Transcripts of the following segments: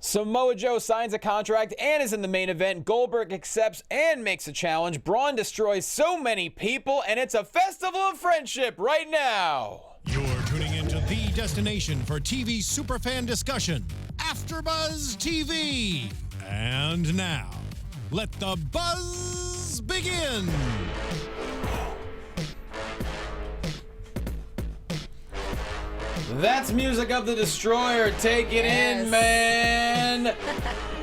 Samoa Joe signs a contract and is in the main event. Goldberg accepts and makes a challenge. Braun destroys so many people, and it's a festival of friendship right now. You're tuning into the destination for TV superfan discussion, AFTERBUZZ TV. And now, let the buzz begin. That's music of the Destroyer. Take it in, man.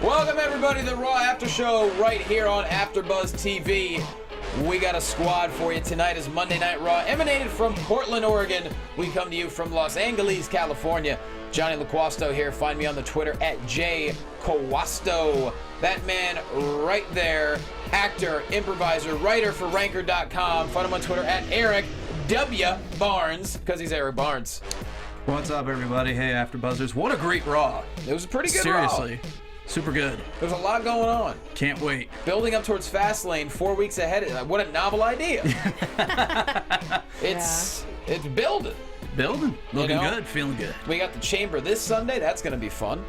Welcome, everybody, to the Raw After Show right here on AFTERBUZZ TV. We got a squad for you. Tonight is Monday Night Raw, emanated from Portland, Oregon. We come to you from Los Angeles, California. Jonny Loquasto here. Find me on the Twitter at JCowasto. That man right there, actor, improviser, writer for Ranker.com. Find him on Twitter at Erik W. Barnes, because he's Erik Barnes. What's up, everybody? Hey, AfterBuzzers. What a great Raw. It was a pretty good Raw. Seriously. Super good. There's a lot going on. Can't wait. Building up towards Fastlane 4 weeks ahead. What a novel idea. It's building. Building. Looking good. Feeling good. We got the Chamber this Sunday. That's going to be fun.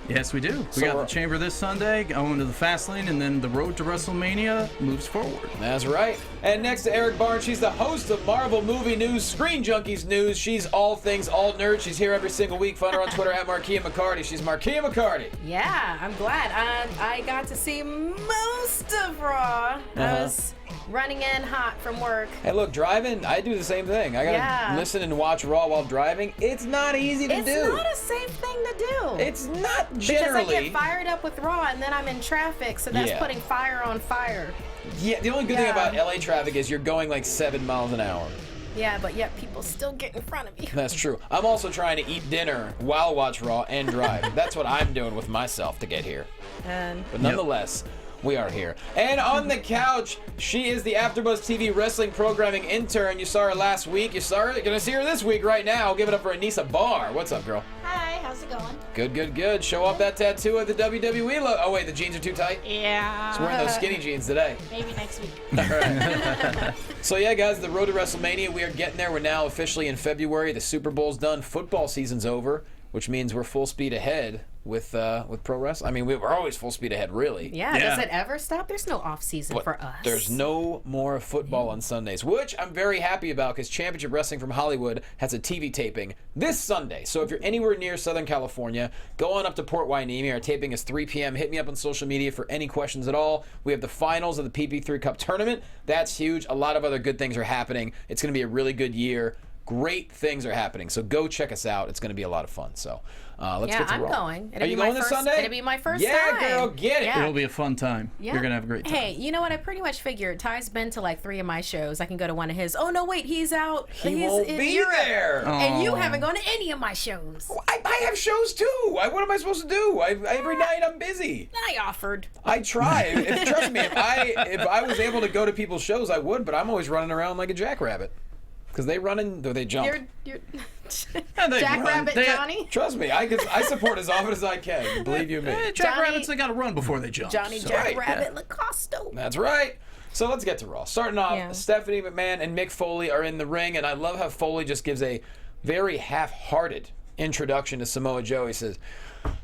Yes, we do. We got the Chamber this Sunday, going to the Fastlane, and then the road to WrestleMania moves forward. That's right. And next to Erik Barnes, she's the host of Marvel Movie News, Screen Junkies News. She's all things, all nerd. She's here every single week. Find her on Twitter at Markeia McCarty. She's Markeia McCarty. Yeah, I'm glad. I got to see most of Raw. I was running in hot from work. Hey, look, driving, I do the same thing. I got to listen and watch Raw while driving. It's not easy to do. It's not a safe thing to do. It's not generally. Because I get fired up with Raw and then I'm in traffic, so that's putting fire on fire. Yeah, the only good thing about LA traffic is you're going like 7 miles an hour. Yeah, but yet people still get in front of you. That's true. I'm also trying to eat dinner while watch Raw and drive. That's what I'm doing with myself to get here. But nonetheless, we are here. And on the couch, she is the AfterBuzz TV wrestling programming intern. You saw her last week. You saw her. You're gonna see her this week right now. Give it up for Anissa Barr. What's up, girl? Hi, how's it going? Good, good, good. Show off that tattoo of the WWE logo. Oh wait, the jeans are too tight? Yeah. She's wearing those skinny jeans today. Maybe next week. All right. So yeah, guys, the road to WrestleMania, we are getting there. We're now officially in February. The Super Bowl's done. Football season's over, which means we're full speed ahead with pro wrestling. I mean, we're always full speed ahead, really. Yeah, does it ever stop? There's no off season for us. There's no more football on Sundays, which I'm very happy about because Championship Wrestling from Hollywood has a TV taping this Sunday. So if you're anywhere near Southern California, go on up to Port Hueneme. Our taping is 3 p.m. Hit me up on social media for any questions at all. We have the finals of the PP3 Cup tournament. That's huge. A lot of other good things are happening. It's going to be a really good year. Great things are happening. So go check us out. It's going to be a lot of fun. So let's get to I'm Raw. going. Are you going this Sunday? It'll be my first time. Yeah, girl, get it. Yeah. It'll be a fun time. Yeah. You're going to have a great time. Hey, you know what? I pretty much figured Ty's been to like 3 of my shows. I can go to one of his. Oh, no, wait. He's out. He won't be there. And you haven't gone to any of my shows. I have shows too. What am I supposed to do? Every night I'm busy. I offered. I try. Trust me, if I was able to go to people's shows, I would, but I'm always running around like a jackrabbit. Because they run in, or they jump. You're Jackrabbit Johnny? Trust me, I support as often as I can. Believe you me. Jackrabbits, they got to run before they jump. Johnny Jackrabbit Loquasto. That's right. So let's get to Raw. Starting off, Stephanie McMahon and Mick Foley are in the ring, and I love how Foley just gives a very half-hearted introduction to Samoa Joe. He says,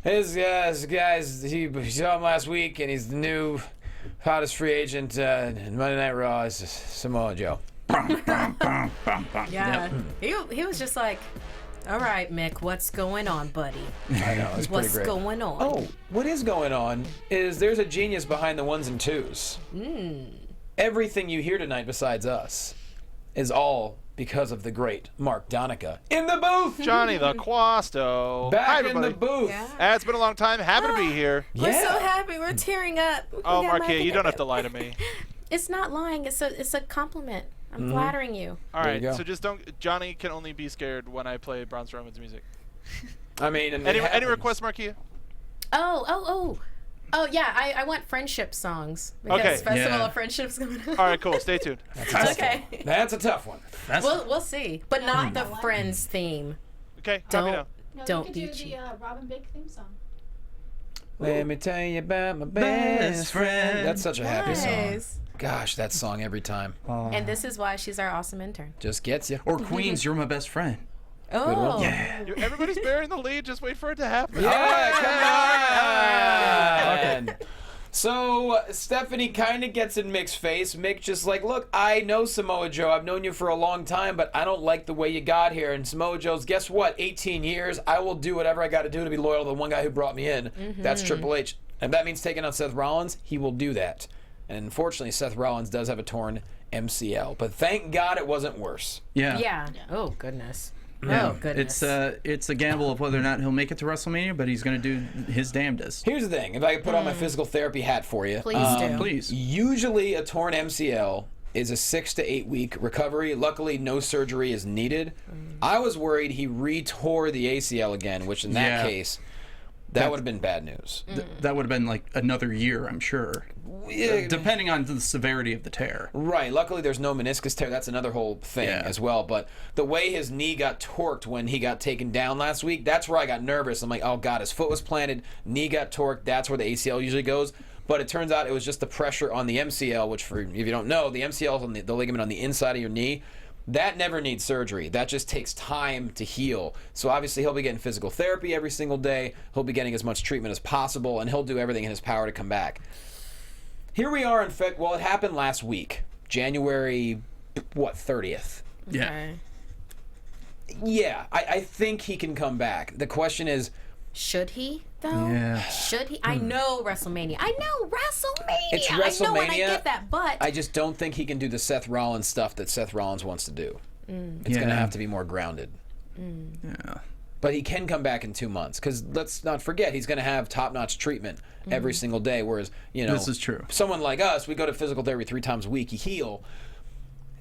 "His guys, he saw him last week, and he's the new hottest free agent in Monday Night Raw. Is Samoa Joe." Yeah. He was just like, all right, Mick, what's going on, buddy? I know, it's pretty great. What's going on? Oh, what is going on is there's a genius behind the ones and twos. Everything you hear tonight besides us is all because of the great Mark Donica in the booth. Jonny Loquasto. Back in the booth. Yeah. It's been a long time. Happy to be here. We're so happy. We're tearing up. Oh, Markeia, you don't have to lie to me. It's not lying. It's a compliment. I'm flattering you. All right, so just don't. Johnny can only be scared when I play Braun Strowman's music. I mean, any requests, Markeia? Oh, yeah. I want friendship songs because Festival of Friendship's going on. All right, cool. Stay tuned. Okay. That's a tough one. We'll see, but not the Friends theme. Okay. Don't don't be do cheap. the Robin Big theme song. Let me tell you about my best friend. That's such a happy song. Nice. Gosh, that song every time. And this is why she's our awesome intern. Just gets you. Or Queens, You're My Best Friend. Oh. Yeah. Everybody's bearing the lead. Just wait for it to happen. Yeah, come on. So Stephanie kind of gets in Mick's face. Mick just like, look, I know Samoa Joe. I've known you for a long time, but I don't like the way you got here. And Samoa Joe's, guess what? 18 years. I will do whatever I got to do to be loyal to the one guy who brought me in. That's Triple H. And that means taking on Seth Rollins. He will do that. And unfortunately, Seth Rollins does have a torn MCL. But thank God it wasn't worse. Yeah. Oh, goodness. Yeah. Oh, goodness. It's a gamble of whether or not he'll make it to WrestleMania, but he's going to do his damnedest. Here's the thing. If I could put on my physical therapy hat for you. Please do. Please. Usually a torn MCL is a 6 to 8 week recovery. Luckily, no surgery is needed. I was worried he re-tore the ACL again, which in that case, that would have been bad news. That would have been like another year, I'm sure. Depending on the severity of the tear. Right. Luckily, there's no meniscus tear. That's another whole thing as well. But the way his knee got torqued when he got taken down last week, that's where I got nervous. I'm like, oh, God, his foot was planted, knee got torqued. That's where the ACL usually goes. But it turns out it was just the pressure on the MCL, which, for if you don't know, the MCL is on the ligament on the inside of your knee. That never needs surgery. That just takes time to heal. So obviously he'll be getting physical therapy every single day. He'll be getting as much treatment as possible, and he'll do everything in his power to come back. Here we are, in fact, well, it happened last week, January, 30th. Okay. Yeah, I think he can come back. The question is, Should he, though? Yeah. Should he? I know WrestleMania. I it's WrestleMania. I know, and I get that, but I just don't think he can do the Seth Rollins stuff that Seth Rollins wants to do. It's going to have to be more grounded. Yeah. But he can come back in 2 months, because let's not forget, he's going to have top-notch treatment every single day, whereas, This is true. Someone like us, we go to physical therapy 3 times a week, you heal.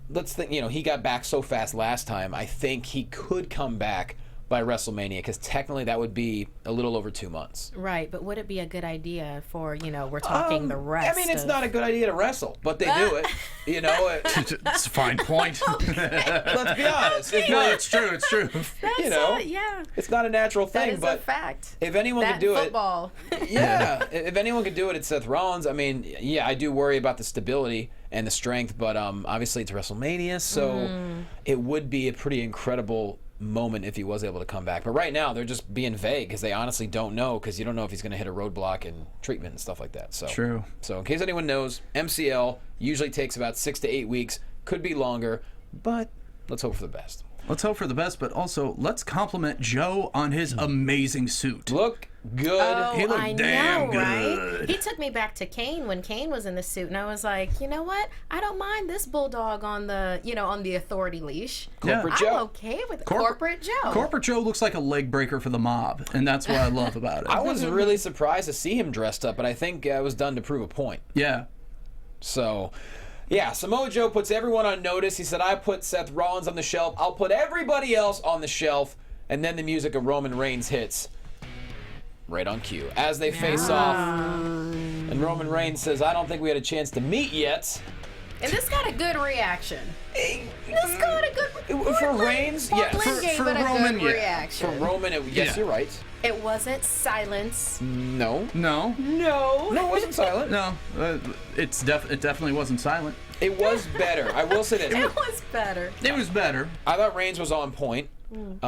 Let's think, he got back so fast last time, I think he could come back by WrestleMania, because technically that would be a little over 2 months. right. But would it be a good idea for we're talking the rest? I mean, it's not a good idea to wrestle, but they do it. It's a fine point. Let's be honest. It's true. It's true. That's yeah. It's not a natural That thing, is but a fact. if anyone That could do football. yeah, if anyone could do it, it's Seth Rollins. I mean, yeah, I do worry about the stability and the strength, but obviously it's WrestleMania, so it would be a pretty incredible moment if he was able to come back. But right now, they're just being vague because they honestly don't know, because you don't know if he's going to hit a roadblock in treatment and stuff like that. So True. So in case anyone knows, MCL usually takes about 6 to 8 weeks, could be longer, but let's hope for the best. Let's hope for the best, but also let's compliment Joe on his amazing suit. Look good. Oh, He looked I damn know, right? good. He took me back to Kane when Kane was in the suit, and I was like, you know what? I don't mind this bulldog on the, on the authority leash. Corporate I'm Joe. okay with it. Corporate Joe. Corporate Joe looks like a leg breaker for the mob, and that's what I love about it. I was really surprised to see him dressed up, but I think it was done to prove a point. Yeah. So, yeah, Samoa Joe puts everyone on notice. He said, I put Seth Rollins on the shelf. I'll put everybody else on the shelf. And then the music of Roman Reigns hits right on cue as they face off. And Roman Reigns says, I don't think we had a chance to meet yet. And this got a good reaction. This got a good For Reigns, yeah. Portland gave for it a Roman, good yeah. reaction. For Roman, yes, Yeah. you're right. It wasn't silence. No. No. No, it wasn't silent. No. It definitely wasn't silent. It was better. I will say this. It was better. It was better. I thought Reigns was on point.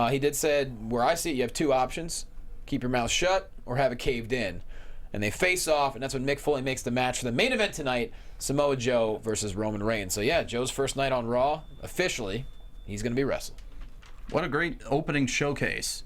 He did said, where I see it, you have 2 options. Keep your mouth shut or have it caved in. And they face off, and that's when Mick Foley makes the match for the main event tonight, Samoa Joe versus Roman Reigns. So yeah, Joe's first night on Raw, officially, he's going to be wrestling. What a great opening showcase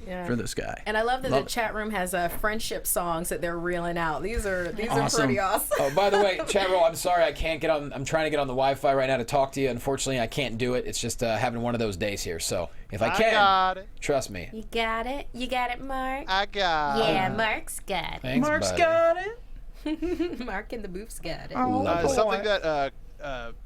Yeah. for this guy. And I love that Love the it. chat room has friendship songs that they're reeling out. These are Awesome. pretty awesome. Oh, by the way, chat roll, I'm sorry I can't get on. I'm trying to get on the Wi-Fi right now to talk to you. Unfortunately, I can't do it. It's just having one of those days here. So if I can, got it. trust me. You got it? You got it, Mark? I got it. Yeah, Mark's got it. Thanks, Mark's buddy. got it. Mark and the Boof's got it. Oh, Something that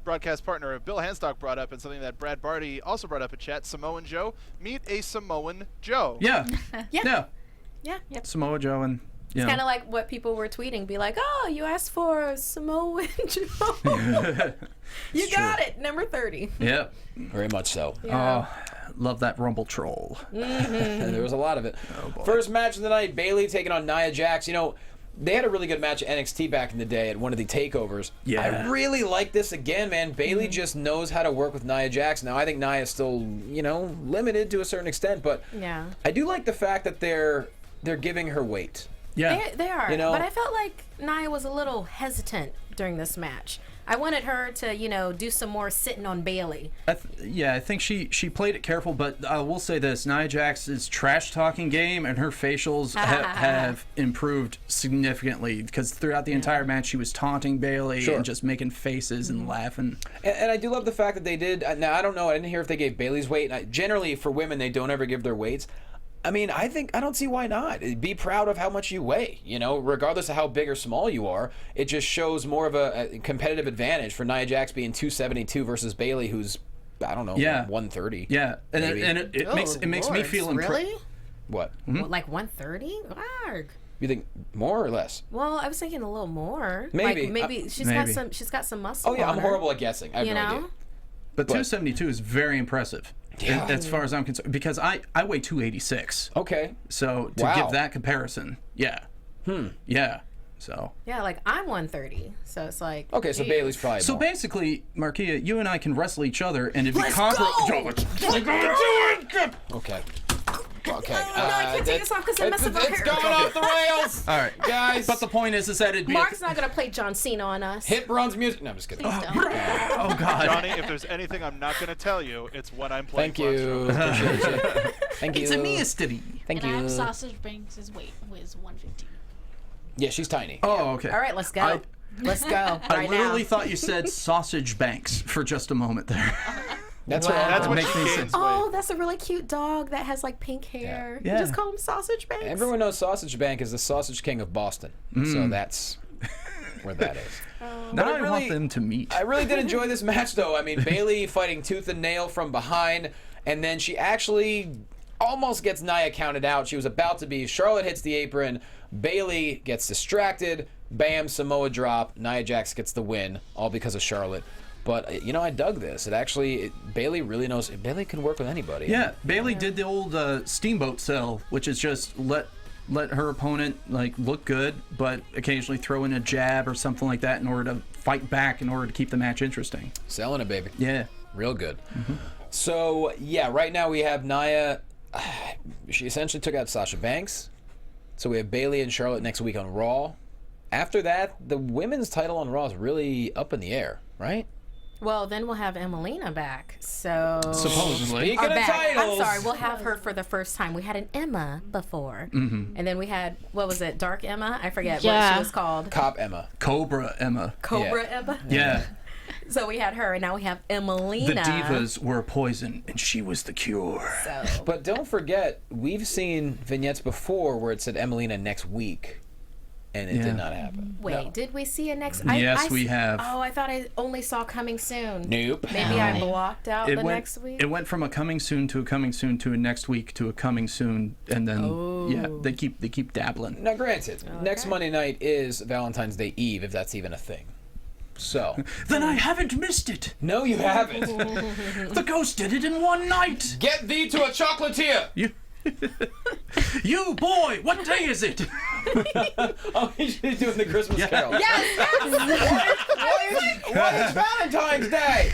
broadcast partner Bill Hanstock brought up, and something that Brad Barty also brought up in chat, Samoan Joe. Meet a Samoan Joe. Yeah. Yeah. Yeah. Yep. Samoa Joe and It's kind of like what people were tweeting. Be like, oh, you asked for Samoan Joe. You got it. Number 30. Yep. Very much so. Yeah. Oh, love that Rumble troll. And there was a lot of it. Oh, boy. First match of the night, Bayley taking on Nia Jax. they had a really good match at NXT back in the day at one of the takeovers. Yeah. I really like this again, man. Bayley just knows how to work with Nia Jax. Now, I think Nia's still, limited to a certain extent, but I do like the fact that they're giving her weight. Yeah. They are. But I felt like Nia was a little hesitant during this match. I wanted her to, do some more sitting on Bayley. I think she played it careful, but I will say this: Nia Jax's trash-talking game and her facials have improved significantly, because throughout the entire match she was taunting Bayley and just making faces and laughing. And I do love the fact that they did. Now, I don't know. I didn't hear if they gave Bayley's weight. Generally, for women, they don't ever give their weights. I mean, I don't see why not. Be proud of how much you weigh, regardless of how big or small you are. It just shows more of a competitive advantage for Nia Jax being 272 versus Bayley, who's, I don't know, 130. Yeah, and it makes me feel impressed. Really? What? What, like 130? Arg. You think more or less? Well, I was thinking a little more. Maybe. Like maybe she's got some muscle. Oh yeah, on I'm her. horrible at guessing. I have no idea. But 272 is very impressive. Yeah. As far as I'm concerned, because I weigh 286. Okay. So to give that comparison, yeah. So. Yeah, like I'm 130, so it's like. Okay, so Bayley's probably. So more. basically, Markeia, you and I can wrestle each other, and if you Let's conquer, go! Okay. Okay. No, I can't take this off because it messes up my hair. It's going off the rails. All right, guys. But the point is that it'd be. Mark's not gonna play John Cena on us. Hit runs music. No, I'm just kidding. Please don't. Oh God. Johnny, if there's anything I'm not going to tell you, it's what I'm playing. Thank you. Appreciate you. Thank you. It's a Mia Stiddy. Thank And you. Sausage Banks' weight was 115. Yeah, she's tiny. Oh, okay. All right, let's go. Let's go. I Right literally now. thought you said Sausage Banks for just a moment there. That's Wow. right. That's what Makes she me gains sense. Oh, that's a really cute dog that has like pink hair. Yeah. You just call him Sausage Banks. Everyone knows Sausage Bank is the Sausage King of Boston. So that's where that is. Now I I really- want them to meet. I really did enjoy this match, though. I mean, Bayley fighting tooth and nail from behind, and then she actually almost gets Nia counted out. She was about to be. Charlotte hits the apron. Bayley gets distracted. Bam, Samoa drop. Nia Jax gets the win, all because of Charlotte. But, I dug this. Bayley really knows. Bayley can work with anybody. Yeah, Bayley did the old steamboat sell, which is just let her opponent look good, but occasionally throw in a jab or something like that in order to fight back, in order to keep the match interesting. Selling it, baby. Yeah. Real good. So, yeah, right now we have Nia. She essentially took out Sasha Banks. So we have Bayley and Charlotte next week on Raw. After that, the women's title on Raw is really up in the air, right? Well, then we'll have Emelina back. So. Supposedly. Speaking of back. titles. I'm sorry, we'll have her for the first time. We had an Emma before. And then we had, what was it, Dark Emma? I forget what she was called. Cop Emma. Cobra Emma. Cobra Emma? Yeah. So we had her, and now we have Emelina. The divas were poison, and she was the cure. So. But don't forget, we've seen vignettes before where it said Emelina next week, and it did not happen. Wait, did we see a next? Yes, we have. Oh, I thought I only saw Coming Soon. Nope. Maybe I blocked out next week. It went from a coming soon to a coming soon to a next week to a coming soon, and then they keep dabbling. Now, granted, next Monday night is Valentine's Day Eve, if that's even a thing. So. Then I haven't missed it. No, you haven't. The ghost did it in one night. Get thee to a chocolatier. You boy, what day is it? Oh, he's doing the Christmas Carol. Yes. What is Valentine's Day?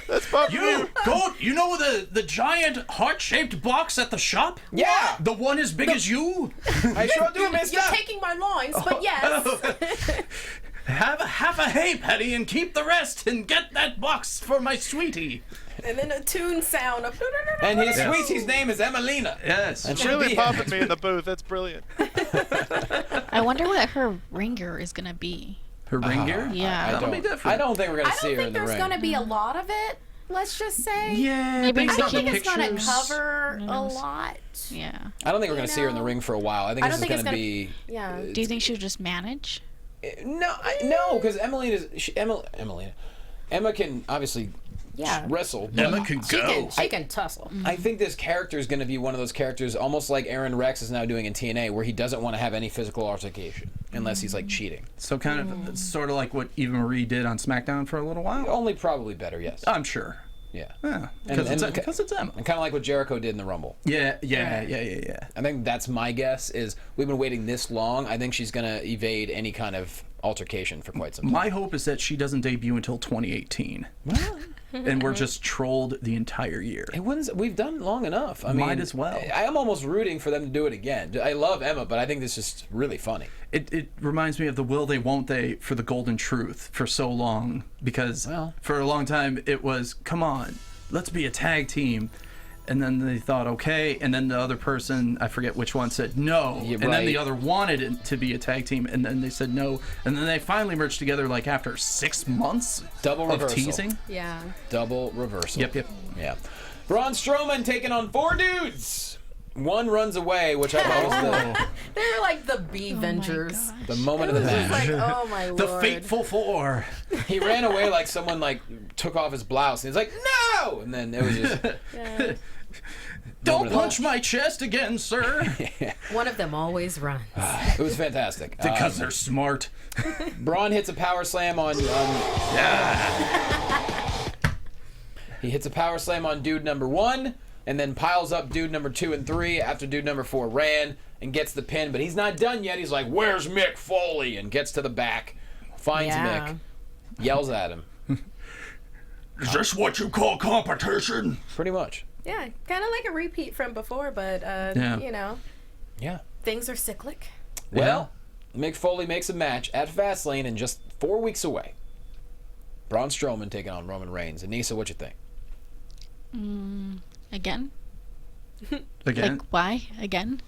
That's probably You goat, you know the giant heart-shaped box at the shop? Yeah. The one as big as you? I sure do, mister. You're taking my lines, but yes. Have half a hay penny and keep the rest, and get that box for my sweetie. And then a tune sound of. And his sweetie's name is Emelina. Yes. And she'll really be popping me in the booth. That's brilliant. I wonder what her ring gear is gonna be. Her ring gear? Yeah. That'll be different. I don't think we're gonna I see don't her think in the there's ring. going to be a lot of it. Let's just say. Yeah, Maybe based I on don't the think it's going to pictures. cover a lot. Yeah. I don't think we're gonna see her in the know, ring for a while. I think I this don't is think gonna it's be. Yeah. Do you think she'll just manage? No, because Emma can obviously wrestle. but Emma can go. She can tussle. I think this character is going to be one of those characters, almost like Aaron Rex is now doing in TNA, where he doesn't want to have any physical altercation unless he's like cheating. So kind of, sort of like what Eva Marie did on SmackDown for a little while? Only probably better, yes. I'm sure. Yeah. Because it's Emma. And kind of like what Jericho did in the Rumble. Yeah. I think that's my guess, is we've been waiting this long. I think she's going to evade any kind of altercation for quite some time. My hope is that she doesn't debut until 2018. And we're just trolled the entire year. We've done long enough. I Might mean, as well. I am almost rooting for them to do it again. I love Emma, but I think this is really funny. It reminds me of the will they, won't they for the Golden Truth for so long. Because for a long time it was, come on, let's be a tag team. And then they thought, okay. And then the other person, I forget which one, said no. Yeah, and then the other wanted it to be a tag team. And then they said no. And then they finally merged together like after 6 months Double of reversal. teasing. Yeah. Double reversal. Yep. Yeah. Braun Strowman taking on 4 dudes. One runs away, which I thought was They were like the B-Vengers. the moment of the It was match. like, oh my lord. The Fateful Four. He ran away like someone took off his blouse, and he's like, no! And then it was just... Yeah. Don't punch my chest again, sir. One of them always runs. It was fantastic. Because they're smart. Braun hits a power slam on he hits a power slam on dude number 1, and then piles up dude number 2 and 3 after dude number 4 ran and gets the pin. But he's not done yet. He's like, where's Mick Foley? And gets to the back, finds Mick, yells at him. Is this what you call competition? Pretty much. Yeah, kind of like a repeat from before, but, you know, Yeah. things are cyclic. Well, Mick Foley makes a match at Fastlane and just 4 weeks away. Braun Strowman taking on Roman Reigns. Anissa, what you think? Again? Again? Like, why? Again?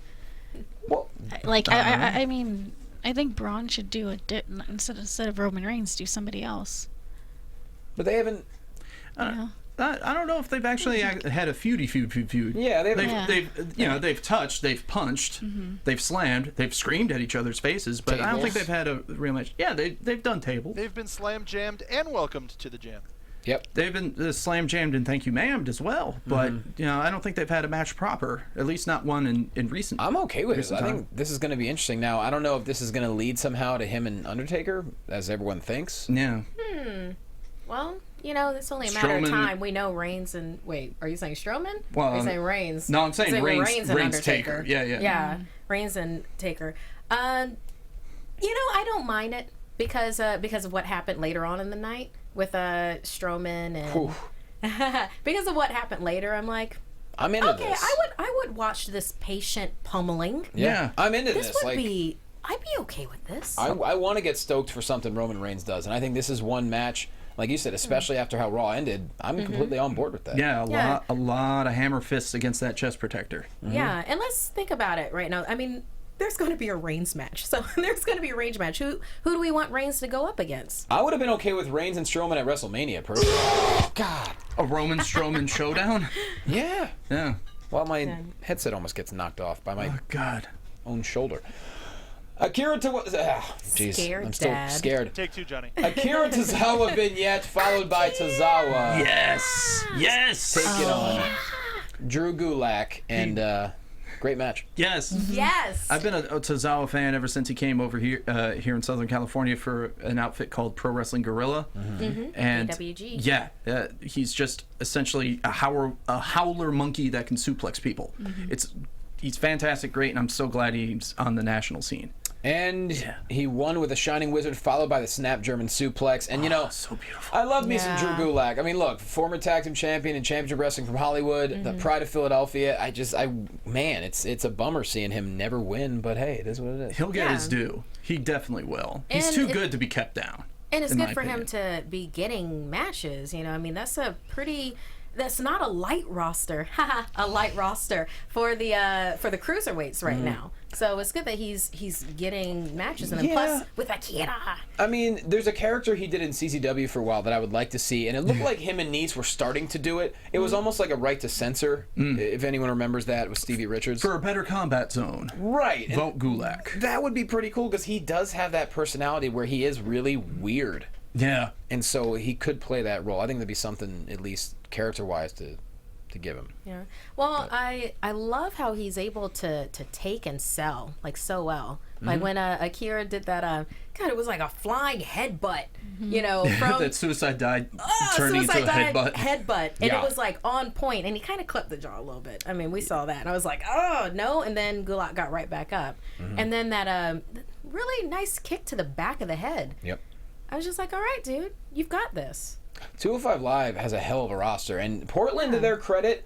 Well, I mean, I think Braun should do instead of Roman Reigns, do somebody else. but they haven't... I don't know if they've actually had a feud. Yeah, they've touched, they've punched, they've slammed, they've screamed at each other's faces, but I don't think they've had a real match. Yeah, they've done tables. They've been slam jammed and welcomed to the jam. Yep. They've been slam jammed and thank you ma'amed as well, but I don't think they've had a match proper. At least not one in recent. I'm okay with it. I time. think this is going to be interesting. Now, I don't know if this is going to lead somehow to him and Undertaker, as everyone thinks. Yeah. Well, it's only a matter of Strowman- time. We know Reigns and... Wait, are you saying Strowman? Well, or are you saying Reigns? no, I'm saying You're Reigns and Reigns Undertaker. Taker. Yeah. Yeah, Reigns and Taker. I don't mind it because of what happened later on in the night with Strowman and... because of what happened later, I'm like... I'm into okay, this. I would watch this patient pummeling. Yeah. I'm into This this. would be... I'd be okay with this. I want to get stoked for something Roman Reigns does, and I think this is one match, like you said, especially after how Raw ended, I'm completely on board with that. Yeah, a lot of hammer fists against that chest protector. Yeah, and let's think about it right now. I mean, there's going to be a Reigns match. So there's going to be a Reigns match. Who do we want Reigns to go up against? I would have been okay with Reigns and Strowman at WrestleMania, personally. God. A Roman Strowman showdown? Yeah. Yeah. Well, my headset almost gets knocked off by my Oh, God. own shoulder. Akira Tozawa. Jeez, Scared, I'm still Dad. scared. Take 2, Johnny. Akira Tozawa vignette followed by Tozawa Yes. taking on Drew Gulak, and great match. Yes. Yes. I've been a Tozawa fan ever since he came over here in Southern California for an outfit called Pro Wrestling Guerrilla. And PWG. yeah, he's just essentially a howler monkey that can suplex people. He's fantastic, great, and I'm so glad he's on the national scene. And he won with a Shining Wizard, followed by the Snap German Suplex. And, So beautiful. I love me some Drew Yeah. Gulak. I mean, look, former tag team champion and championship wrestling from Hollywood, the pride of Philadelphia. Man, it's a bummer seeing him never win, but hey, it is what it is. He'll get Yeah. his due. He definitely will. He's And too it- good to be kept down. And it's in good my for him opinion. to be getting matches. I mean, that's not a light roster. A light roster for the cruiserweights right now. So it's good that he's getting matches, and then plus with Akira. I mean, there's a character he did in CZW for a while that I would like to see, and it looked like him and Nice were starting to do it. It was almost like a right to censor, if anyone remembers that, with Stevie Richards. For a better combat zone, Right. and vote Gulak. that would be pretty cool, because he does have that personality where he is really weird. Yeah. And so he could play that role. I think that'd be something, at least character-wise, to to give him. Yeah. Well, I love how he's able to take and sell like so well. Like when Akira did that, God, it was like a flying headbutt, you know, from that suicide dive turning into a headbutt. And Yeah. it was like on point, and he kind of clipped the jaw a little bit. I mean, we saw that, and I was like, oh no, and then Gulak got right back up, and then that really nice kick to the back of the head. Yep. I was just like, all right, dude, you've got this. 205 Live has a hell of a roster, and Portland, to their credit,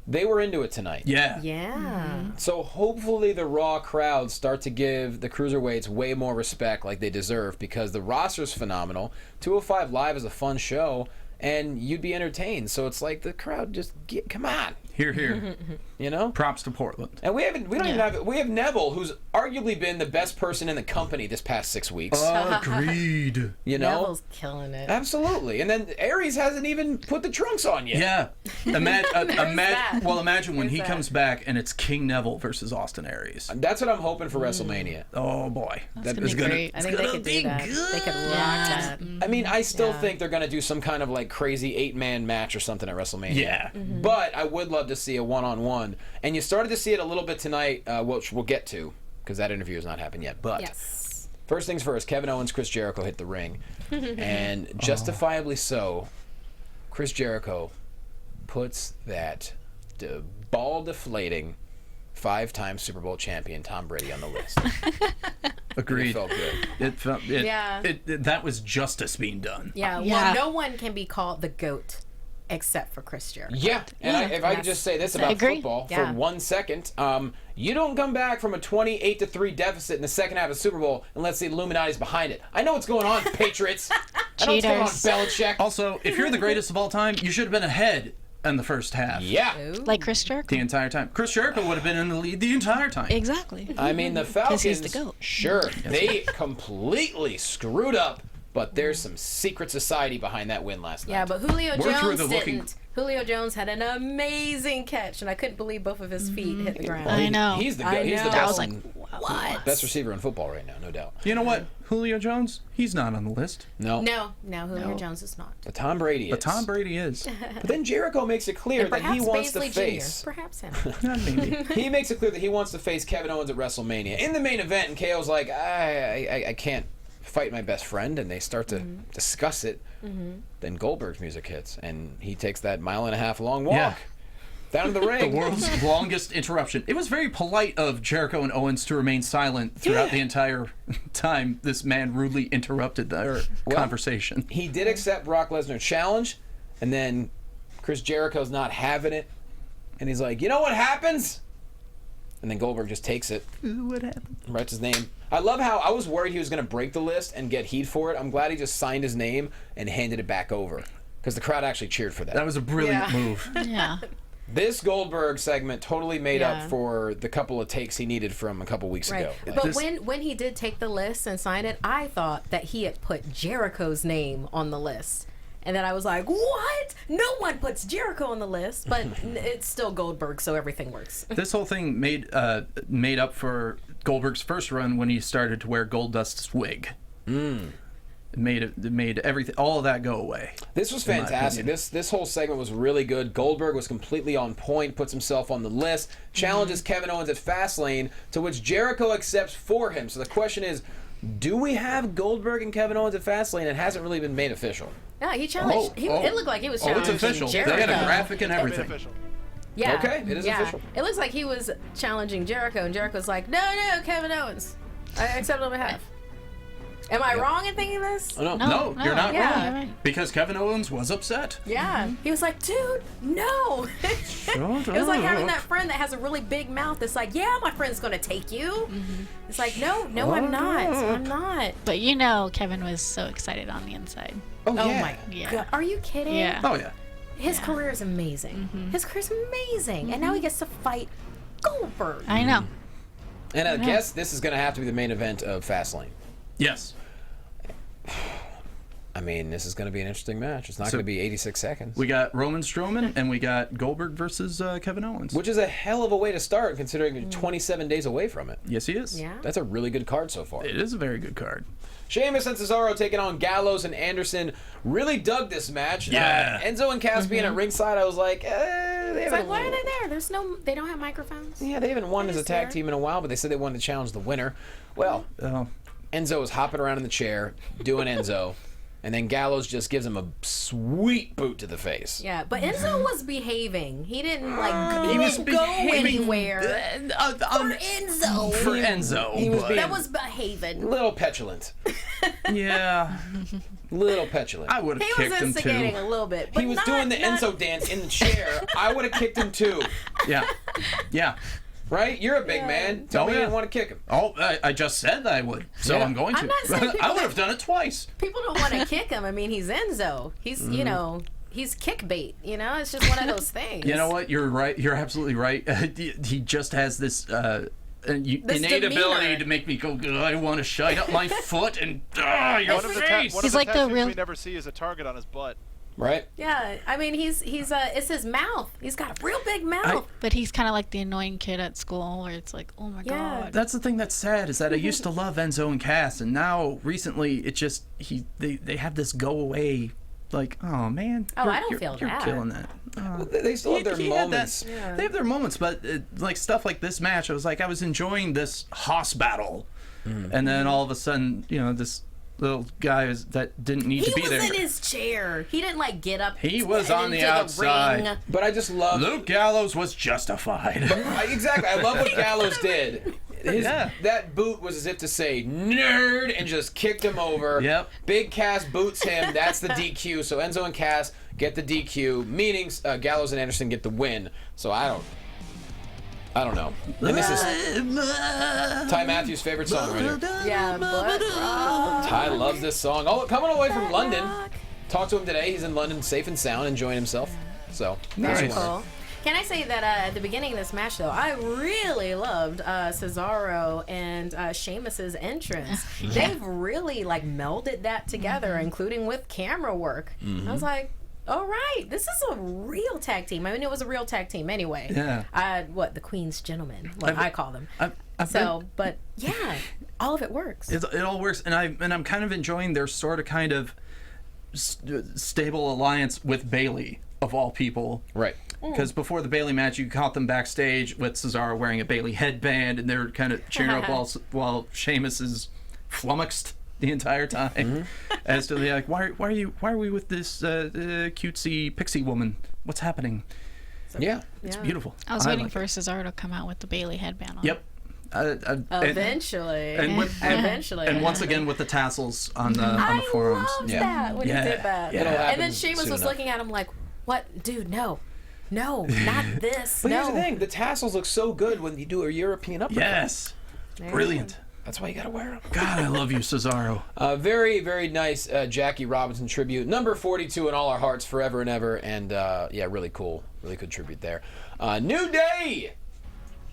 they were into it tonight. Yeah. Yeah. So hopefully the Raw crowd start to give the cruiserweights way more respect like they deserve, because the roster's phenomenal. 205 Live is a fun show, and you'd be entertained. So it's like the crowd just come on, Here, here. you know. Props to Portland. And we have Neville, who's arguably been the best person in the company this past 6 weeks. Agreed. You know, Neville's killing it. absolutely. And then Aries hasn't even put the trunks on yet. Yeah. Imagine when Who's he that? comes back and it's King Neville versus Austin Aries. That's what I'm hoping for WrestleMania. Oh boy, That's gonna is be great. I think they could do that. They could rock that. I mean, I still Yeah. think they're going to do some kind of like crazy 8-man match or something at WrestleMania. Yeah. But I would love to see a one-on-one. And you started to see it a little bit tonight, which we'll get to, because that interview has not happened yet. But Yes. first things first, Kevin Owens, Chris Jericho hit the ring. And justifiably so, Chris Jericho puts that ball-deflating 5-time Super Bowl champion Tom Brady on the list. Agreed. It felt good. Yeah. That was justice being done. Yeah. Yeah. Well, no one can be called the GOAT except for Chris Jericho. Yeah, and if I could just say this about agree. football Yeah. for 1 second, you don't come back from a 28-3 deficit in the second half of the Super Bowl unless the Illuminati's behind it. I know what's going on, Patriots. I know what's going on, Cheaters. Belichick. Also, if you're the greatest of all time, you should have been ahead in the first half. Yeah, Like Chris Jericho. The entire time. Chris Jericho would have been in the lead the entire time. Exactly. I mean the Falcons. he's the GOAT. Sure, they completely screwed up, but there's some secret society behind that win last night. Yeah, but Julio We're through Jones the looking- didn't. Julio Jones had an amazing catch, and I couldn't believe both of his feet hit the ground. I know. He's the I he's the know. I best, was like, what? best receiver in football right now, no doubt. You know what? Julio Jones, he's not on the list. No, No, Julio Jones is not. but Tom Brady is. But Tom Brady is. But then Jericho makes it clear And that he perhaps wants to Baisley face. Jr. Perhaps him. Maybe. He makes it clear that he wants to face Kevin Owens at WrestleMania in the main event, and KO's like, I can't fight my best friend, and they start to discuss it. Then Goldberg's music hits, and he takes that 1.5 mile long walk Yeah. down to the The ring. world's longest interruption. It was very polite of Jericho and Owens to remain silent throughout the entire time this man rudely interrupted their conversation. He did accept Brock Lesnar's challenge, and then Chris Jericho's not having it, and he's like, you know what happens? And then Goldberg just takes it, What happened? writes his name. I love how I was worried he was going to break the list and get heat for it. I'm glad he just signed his name and handed it back over, because the crowd actually cheered for that. That was a brilliant Yeah. move. Yeah. This Goldberg segment totally made Yeah. up for the couple of takes he needed from a couple weeks Right. ago. But This- when he did take the list and sign it, I thought that he had put Jericho's name on the list. And then I was like, what? No one puts Jericho on the list. But it's still Goldberg, so everything works. This whole thing made up for Goldberg's first run when he started to wear Goldust's wig. It made everything, all of that go away. This was my fantastic. opinion. This whole segment was really good. Goldberg was completely on point, puts himself on the list, challenges Kevin Owens at Fastlane, to which Jericho accepts for him. So the question is, do we have Goldberg and Kevin Owens at Fastlane? It hasn't really been made official. Yeah, he challenged. It looked like he was Oh, challenging it's official. Jericho. They had a graphic and Made everything. official. Yeah. Okay, it is official. It looks like he was challenging Jericho, and Jericho's like, no, Kevin Owens. I accept on behalf. Am I wrong in thinking this? Oh, no. No, you're not Yeah. wrong. Right. Because Kevin Owens was upset. Yeah. He was like, dude, no. It was like having that friend that has a really big mouth that's like, yeah, my friend's going to take you. It's like, no, I'm not. I'm not. But you know, Kevin was so excited on the inside. Oh, Oh, yeah. my Yeah. God. Are you kidding? Yeah. Oh, yeah. His career is amazing. His career's amazing. And now he gets to fight Goldberg. I know. And I guess this is going to have to be the main event of Fastlane. Yes. I mean, this is going to be an interesting match. It's not going to be 86 seconds. We got Roman Strowman and we got Goldberg versus Kevin Owens. Which is a hell of a way to start, considering you're 27 days away from it. Yes, he is. Yeah. That's a really good card so far. It is a very good card. Sheamus and Cesaro taking on Gallows and Anderson. Really dug this match. Yeah. Enzo and Cass being at ringside, I was like, they It's haven't. like, why are they there? They don't have microphones. Yeah, they haven't won as a Just tag there. team in a while, but they said they wanted to challenge the winner. Well, Enzo was hopping around in the chair, doing Enzo, and then Gallows just gives him a sweet boot to the face. Yeah, but Enzo was behaving. He didn't like. He, He was didn't go behaving, anywhere. For Enzo. For Enzo. He was being That was behaving. a little petulant. Yeah. Little petulant. I would He have was kicked him instigating too. a little bit. But He was not, doing the not, Enzo dance in the chair. I would have kicked him too. Yeah. Yeah. Right? You're a big man. Tell me you didn't want to kick him. Oh, I just said that I would, so Yeah. I'm going to. I'm not saying I would have done it twice. People don't want to kick him. I mean, he's Enzo. He's you know. He's kick bait, you know? It's just one of those things. You know what? You're right. You're absolutely right. He just has this innate demeanor. ability to make me go, I want to shine up my foot and your One of the face. one He's of like the tattoos real- we never see is a target on his butt. Right? Yeah, I mean, he's it's his mouth. He's got a real big mouth. But he's kind of like the annoying kid at school where it's like, oh my Yeah. god. That's the thing that's sad is that I used to love Enzo and Cass, and now recently it just they have this go away. Like, oh man, Oh, I don't you're, feel you're that. killing that. They still have their He had that- moments. They have their moments, but like stuff like this match, I was enjoying this Haas battle, and then all of a sudden, this little guy that didn't need He to be was there. in his chair. He didn't like get up. He was and on the into outside. ring. But I just love... Luke Gallows was justified. Exactly. I love what Gallows did. Yeah. That boot was as if to say, nerd, and just kicked him over. Yep. Big Cass boots him. That's the DQ. So Enzo and Cass get the DQ, meaning Gallows and Anderson get the win. So I don't know. And this is Ty Matthews' favorite song right here. Yeah, but Ty loves this song. Oh, coming away from London. Talked to him today. He's in London safe and sound, enjoying himself. So, very nice. cool. Can I say that at the beginning of this match, though, I really loved Cesaro and Sheamus's entrance. They've really like melded that together, including with camera work. I was like, all right, this is a real tag team. I mean, it was a real tag team anyway. Yeah. The Queen's Gentlemen, what I call them. But yeah, all of it works. It all works, and I'm kind of enjoying their sort of kind of stable alliance with Bayley of all people. Right. Because before the Bayley match, you caught them backstage with Cesaro wearing a Bayley headband, and they're kind of cheering up while Sheamus is flummoxed the entire time, as to like, why are we with this cutesy pixie woman? What's happening? Yeah. It's beautiful. I was waiting like for it. Cesaro to come out with the Bailey headband on. Yep. Eventually. Eventually. And once again with the tassels on the forearms. I loved Yeah. that when he Yeah. did that. Yeah. It'll happen And then Sheamus soon was enough. looking at him like, what? Dude, no, not this. But no. here's the thing. The tassels look so good when you do a European uppercut. Yes. Brilliant. That's why you got to wear them. God, I love you, Cesaro. Very, very nice Jackie Robinson tribute. Number 42 in all our hearts forever and ever. And, yeah, really cool. Really good tribute there. New Day!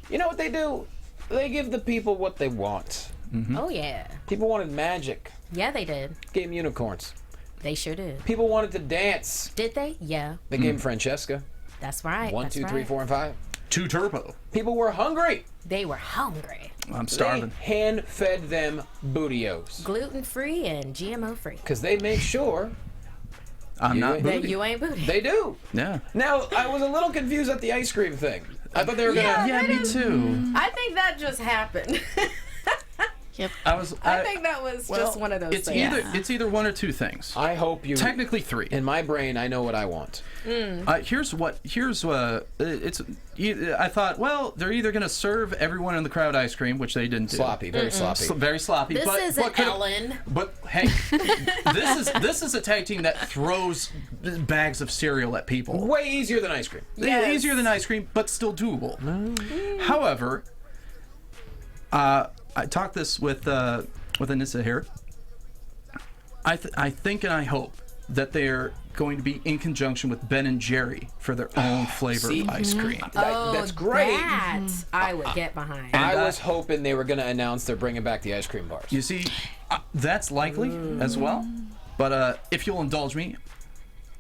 You know what they do? They give the people what they want. Oh, yeah. People wanted magic. Yeah, they did. Gave them unicorns. They sure did. People wanted to dance. Did they? Yeah. They gave them Francesca. That's right. 1, that's 2, 3, right. 4, and 5. 2 Turbo. People were hungry. They were hungry. I'm starving. They hand-fed them bootios. Gluten-free and GMO-free. Because they make sure I'm not That booty. you ain't booty. they do. Yeah. Now, I was a little confused at the ice cream thing. I thought they were going to... Yeah, me too. I think that just happened. Yep. I think that was just one of those it's things. It's either one or two things. I hope you... Technically 3. In my brain, I know what I want. Here's I thought, well, they're either going to serve everyone in the crowd ice cream, which they didn't do. Sloppy, very sloppy. Very sloppy. This but, isn't but could've- Ellen. But hey, this is a tag team that throws bags of cereal at people. Way easier than ice cream. Yes. Easier than ice cream, but still doable. However, I talked this with Anissa here. I think and I hope that they're going to be in conjunction with Ben and Jerry for their own flavor See? of ice cream. That's great. That I would get behind. I was hoping they were going to announce they're bringing back the ice cream bars. You see, that's likely as well. But if you'll indulge me,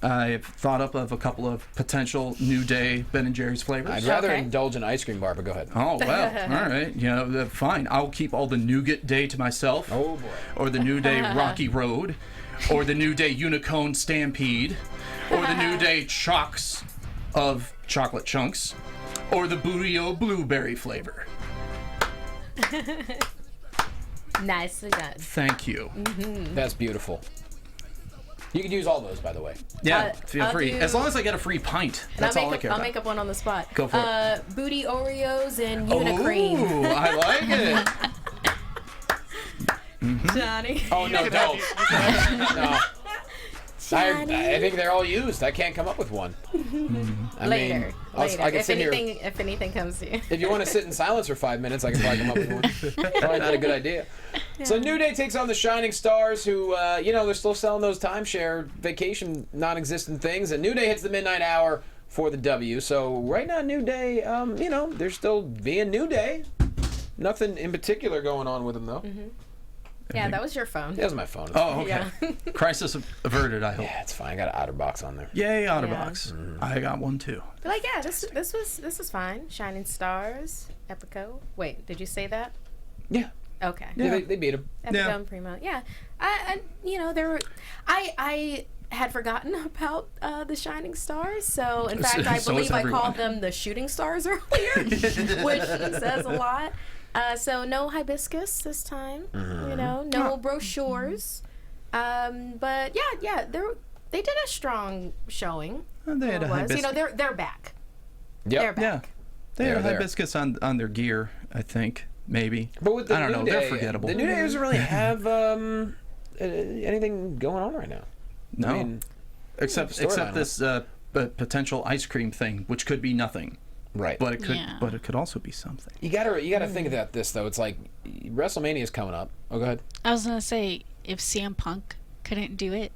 I've thought up of a couple of potential New Day Ben & Jerry's flavors. I'd rather Okay. indulge an ice cream bar, but go ahead. Oh, well, all right. You know, fine. I'll keep all the Nougat Day to myself. Oh, boy. Or the New Day Rocky Road. Or the New Day Unicone Stampede. Or the New Day Chocks of Chocolate Chunks. Or the Booty-O Blueberry flavor. Nicely done. Thank you. That's beautiful. You could use all those, by the way. Yeah, feel I'll free. do- As long as I get a free pint. And That's all I care I'll about. make up one on the spot. Go for it. Booty Oreos and Unicream. Ooh, I like it. Johnny. Oh, no, don't. No. Johnny. I think they're all used. I can't come up with one. I Later. mean, Later. I can If sit here. anything comes to you. If you want to sit in silence for 5 minutes, I can probably come up with one. Probably not a good idea. So New Day takes on the Shining Stars, who, they're still selling those timeshare vacation non-existent things. And New Day hits the midnight hour for the W. So right now, New Day, they're still being New Day. Nothing in particular going on with them, though. Yeah, that was your phone. That was my phone. Oh, okay. Yeah. Crisis averted, I hope. Yeah, it's fine. I got an OtterBox on there. Yay, Otterbox. I got one too. But like, yeah, this was fine. Shining Stars, Epico. Wait, did you say that? Yeah. Okay. Yeah, they beat him. Epico Yeah. and Primo. Yeah. I had forgotten about the Shining Stars. So in fact, I So believe has I everyone. called them the Shooting Stars earlier, which says a lot. So no hibiscus this time. No brochures. But yeah, they did a strong showing. They had a It was. hibiscus. They're back. Yep. They're back. Yeah. They had a They're there. hibiscus on their gear, I think. Maybe. But with the I don't New know. Day, They're forgettable. The New Day doesn't really have anything going on right now. No. I mean, except storyline this potential ice cream thing, which could be nothing. right. But it could Yeah. but it could also be something. You gotta think about this though. It's like WrestleMania is coming up. Oh, go ahead. I was gonna say, if CM Punk couldn't do it,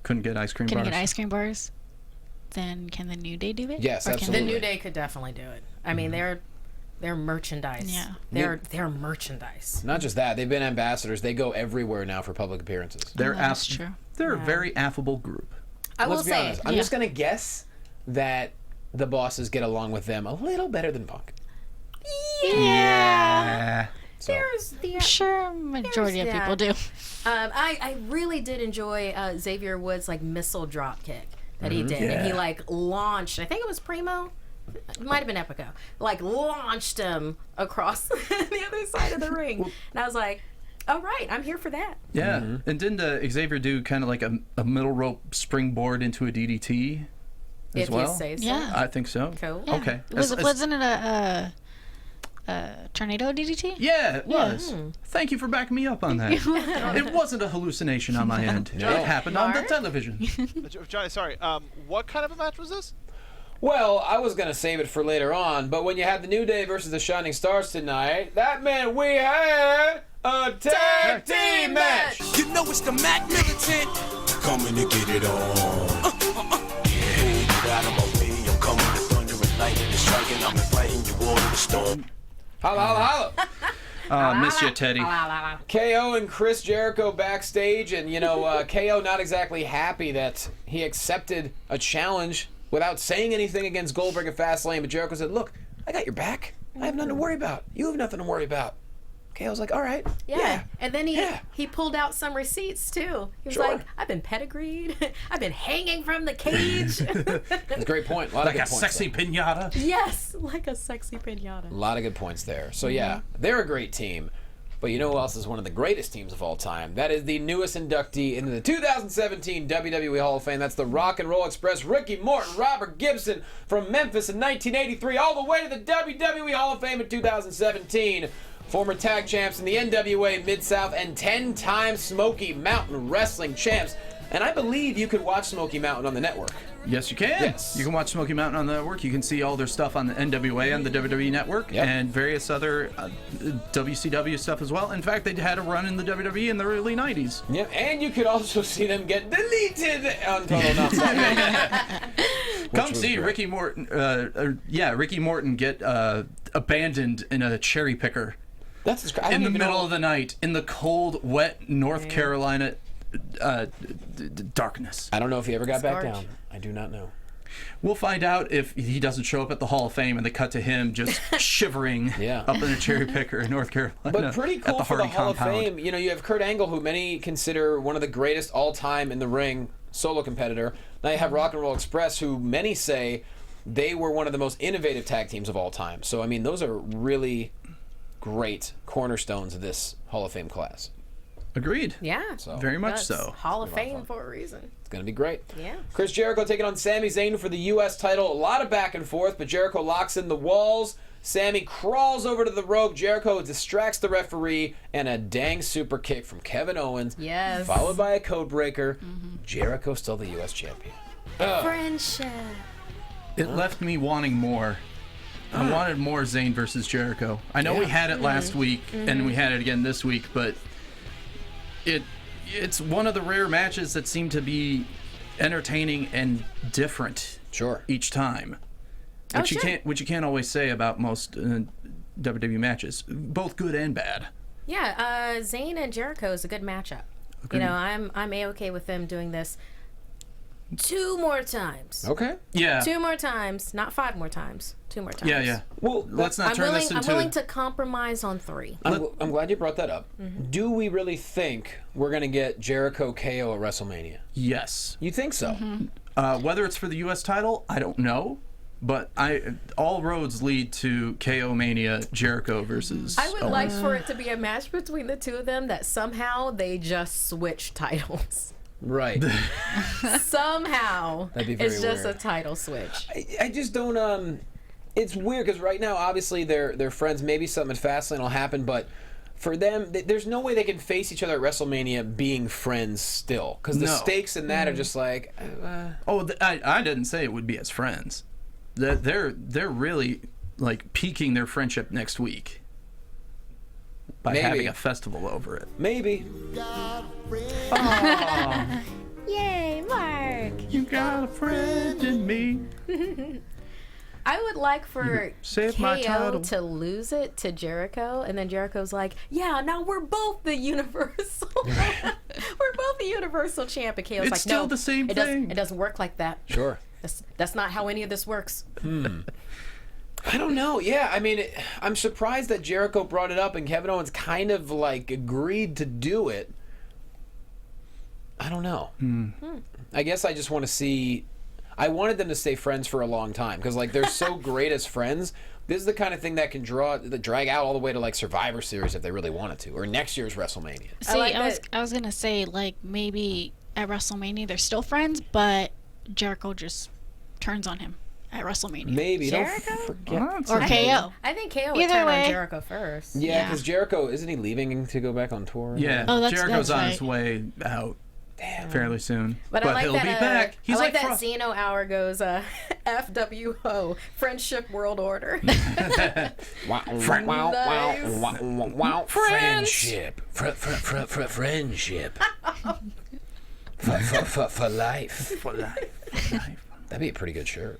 Couldn't get ice cream couldn't bars. get ice cream bars, then can the New Day do it? Yes, Or can The absolutely. New Day could definitely do it. I mean, they're merchandise. Yeah. They're merchandise. Not just that, they've been ambassadors. They go everywhere now for public appearances. They're That's true. They're a very affable group. I will Let's be say, honest. I'm Yeah. just gonna guess that the bosses get along with them a little better than Punk. Yeah. So, there's the. I'm sure majority of There's people that. do. I really did enjoy Xavier Woods' like missile drop kick that he did, and he Yeah. like launched. I think it was Primo. It might have been Epico. Like launched him across the other side of the ring, and I was like, "All right, I'm here for that." Yeah. And didn't Xavier do kind of like a middle rope springboard into a DDT as If well? you say so. Yeah. I think so. Cool. Yeah. Okay. Wasn't it a tornado DDT? Yeah, it was. Thank you for backing me up on that. It wasn't a hallucination on my end. No. It happened on the Mark? television. Johnny, sorry. What kind of a match was this? well, I was gonna save it for later on, but when you had the New Day versus the Shining Stars tonight, that meant we had a tag team match. You know it's the Mac Militant. Coming to get it on. Hey, get out of my way. I'm coming to thunder and lightning and striking. I'm inviting you all to the storm. Holla, holla, holla. Miss you, Teddy. KO and Chris Jericho backstage, and KO not exactly happy that he accepted a challenge without saying anything against Goldberg at Fastlane. But Jericho said, "Look, I got your back. I have nothing to worry about. You have nothing to worry about." KO's like, "All right, Yeah. And then Yeah. he pulled out some receipts too. He was Sure. like, I've been pedigreed. I've been hanging from the cage. That's a great point. A lot Like of a good points sexy there. pinata. Yes, like a sexy pinata. A lot of good points there. So yeah, they're a great team. But you know who else is one of the greatest teams of all time? That is the newest inductee into the 2017 WWE Hall of Fame. That's the Rock and Roll Express. Ricky Morton, Robert Gibson from Memphis in 1983, all the way to the WWE Hall of Fame in 2017. Former tag champs in the NWA Mid-South and 10-time Smoky Mountain Wrestling champs. And I believe you could watch Smoky Mountain on the network. Yes, you can. Yes. You can watch Smoky Mountain on the network. You can see all their stuff on the NWA on the WWE network Yep. and various other WCW stuff as well. In fact, they had a run in the WWE in the early 90s. Yeah, and you could also see them get deleted on Total Nonstop. Come was see great. Ricky Morton. Ricky Morton get abandoned in a cherry picker That's I don't in the even middle know. of the night in the cold, wet North Carolina darkness. I don't know if he ever got back Scourge. down. I do not know. We'll find out if he doesn't show up at the Hall of Fame and they cut to him just shivering Yeah. up in a cherry picker in North Carolina. But pretty at cool the for the Hardy Hall compound. of Fame. You know, you have Kurt Angle, who many consider one of the greatest all-time in the ring solo competitor. Now you have Rock and Roll Express, who many say they were one of the most innovative tag teams of all time. So, I mean, those are really great cornerstones of this Hall of Fame class. Agreed. Yeah. So Very much That's so. Hall of Fame for a reason. it's going to be great. Yeah. Chris Jericho taking on Sami Zayn for the U.S. title. A lot of back and forth, but Jericho locks in the walls. Sami crawls over to the rope. Jericho distracts the referee, and a dang super kick from Kevin Owens. Yes. Followed by a code breaker. Jericho still the U.S. champion. Friendship. It left me wanting more. I wanted more Zayn versus Jericho. I know we had it last week, and we had it again this week, but it's one of the rare matches that seem to be entertaining and different Sure. each time. Oh, sure. Which you can't always say about most WWE matches, both good and bad. Yeah, Zayn and Jericho is a good matchup. You know, I'm A-okay with them doing this 2 more times. Okay. Yeah. 2 more times, not 5 more times. 2 more times. Yeah. Well, Let's not I'm turn willing, this I'm into. willing to compromise on 3. I'm glad you brought that up. Do we really think we're going to get Jericho KO at WrestleMania? Yes. You think so? Whether it's for the U.S. title, I don't know. But all roads lead to KO Mania, Jericho versus. I would Owens. like for it to be a match between the 2 of them that somehow they just switch titles. Right. Somehow. That'd be very it's just weird. a title switch. I just don't. It's weird because right now, obviously, they're friends. Maybe something at Fastlane will happen, but for them, there's no way they can face each other at WrestleMania being friends still, because the No. stakes in that are just like. I didn't say it would be as friends. They're really like peaking their friendship next week by Maybe. having a festival over it. Maybe. Yay, Mark! You got a friend in me. I would like for saved my KO title. to lose it to Jericho, and then Jericho's like, "Yeah, now we're both the Universal. We're both the Universal champ." And KO's It's like, still "No, the same it thing." It doesn't work like that. Sure. That's not how any of this works." I don't know. Yeah, I mean, I'm surprised that Jericho brought it up and Kevin Owens kind of like agreed to do it. I don't know. I guess I just want to see. I wanted them to stay friends for a long time because like they're so great as friends. This is the kind of thing that can drag out all the way to like Survivor Series if they really wanted to, or next year's WrestleMania. See, like I was gonna say like maybe at WrestleMania they're still friends, but Jericho just turns on him at WrestleMania. Maybe. Jericho? Don't forget. Or KO. I think KO would Either turn way. on Jericho first. Yeah, because Jericho isn't he leaving to go back on tour? Yeah, Oh, that's Jericho's on right. his way out fairly soon. But I like he'll that. be back. He's I like that Fro- Zeno Hour goes FWO, Friendship World Order. Wow, Friend- wow, wow, Nice. wow, wow, wow. Friendship. Friendship. For life. For life. That'd be a pretty good shirt.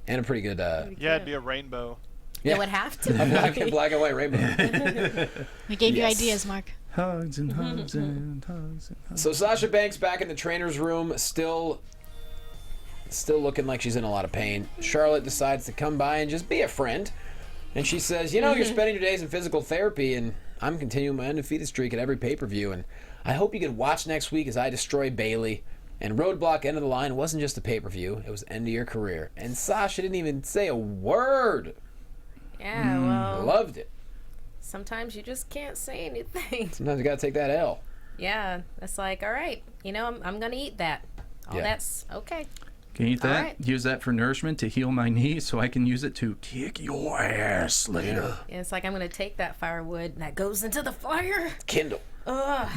And a pretty good, Yeah, it'd be a rainbow. It would have to. black and white rainbow. We gave Yes. you ideas, Mark. Hugs and hugs and hugs and hugs. So Sasha Banks back in the trainer's room, still looking like she's in a lot of pain. Charlotte decides to come by and just be a friend. And she says, you know, you're spending your days in physical therapy, and I'm continuing my undefeated streak at every pay-per-view, and I hope you can watch next week as I destroy Bayley. And Roadblock End of the Line wasn't just a pay-per-view, it was end of your career. And Sasha didn't even say a word. Yeah, well, Loved it. sometimes you just can't say anything. Sometimes you gotta take that L. Yeah, it's like, all right, you know, I'm gonna eat that. Oh, Yeah. that's okay. Can you eat that? Alright. Use that for nourishment to heal my knee so I can use it to kick your ass later. Yeah, it's like I'm gonna take that firewood that goes into the fire. Kindle. Ugh.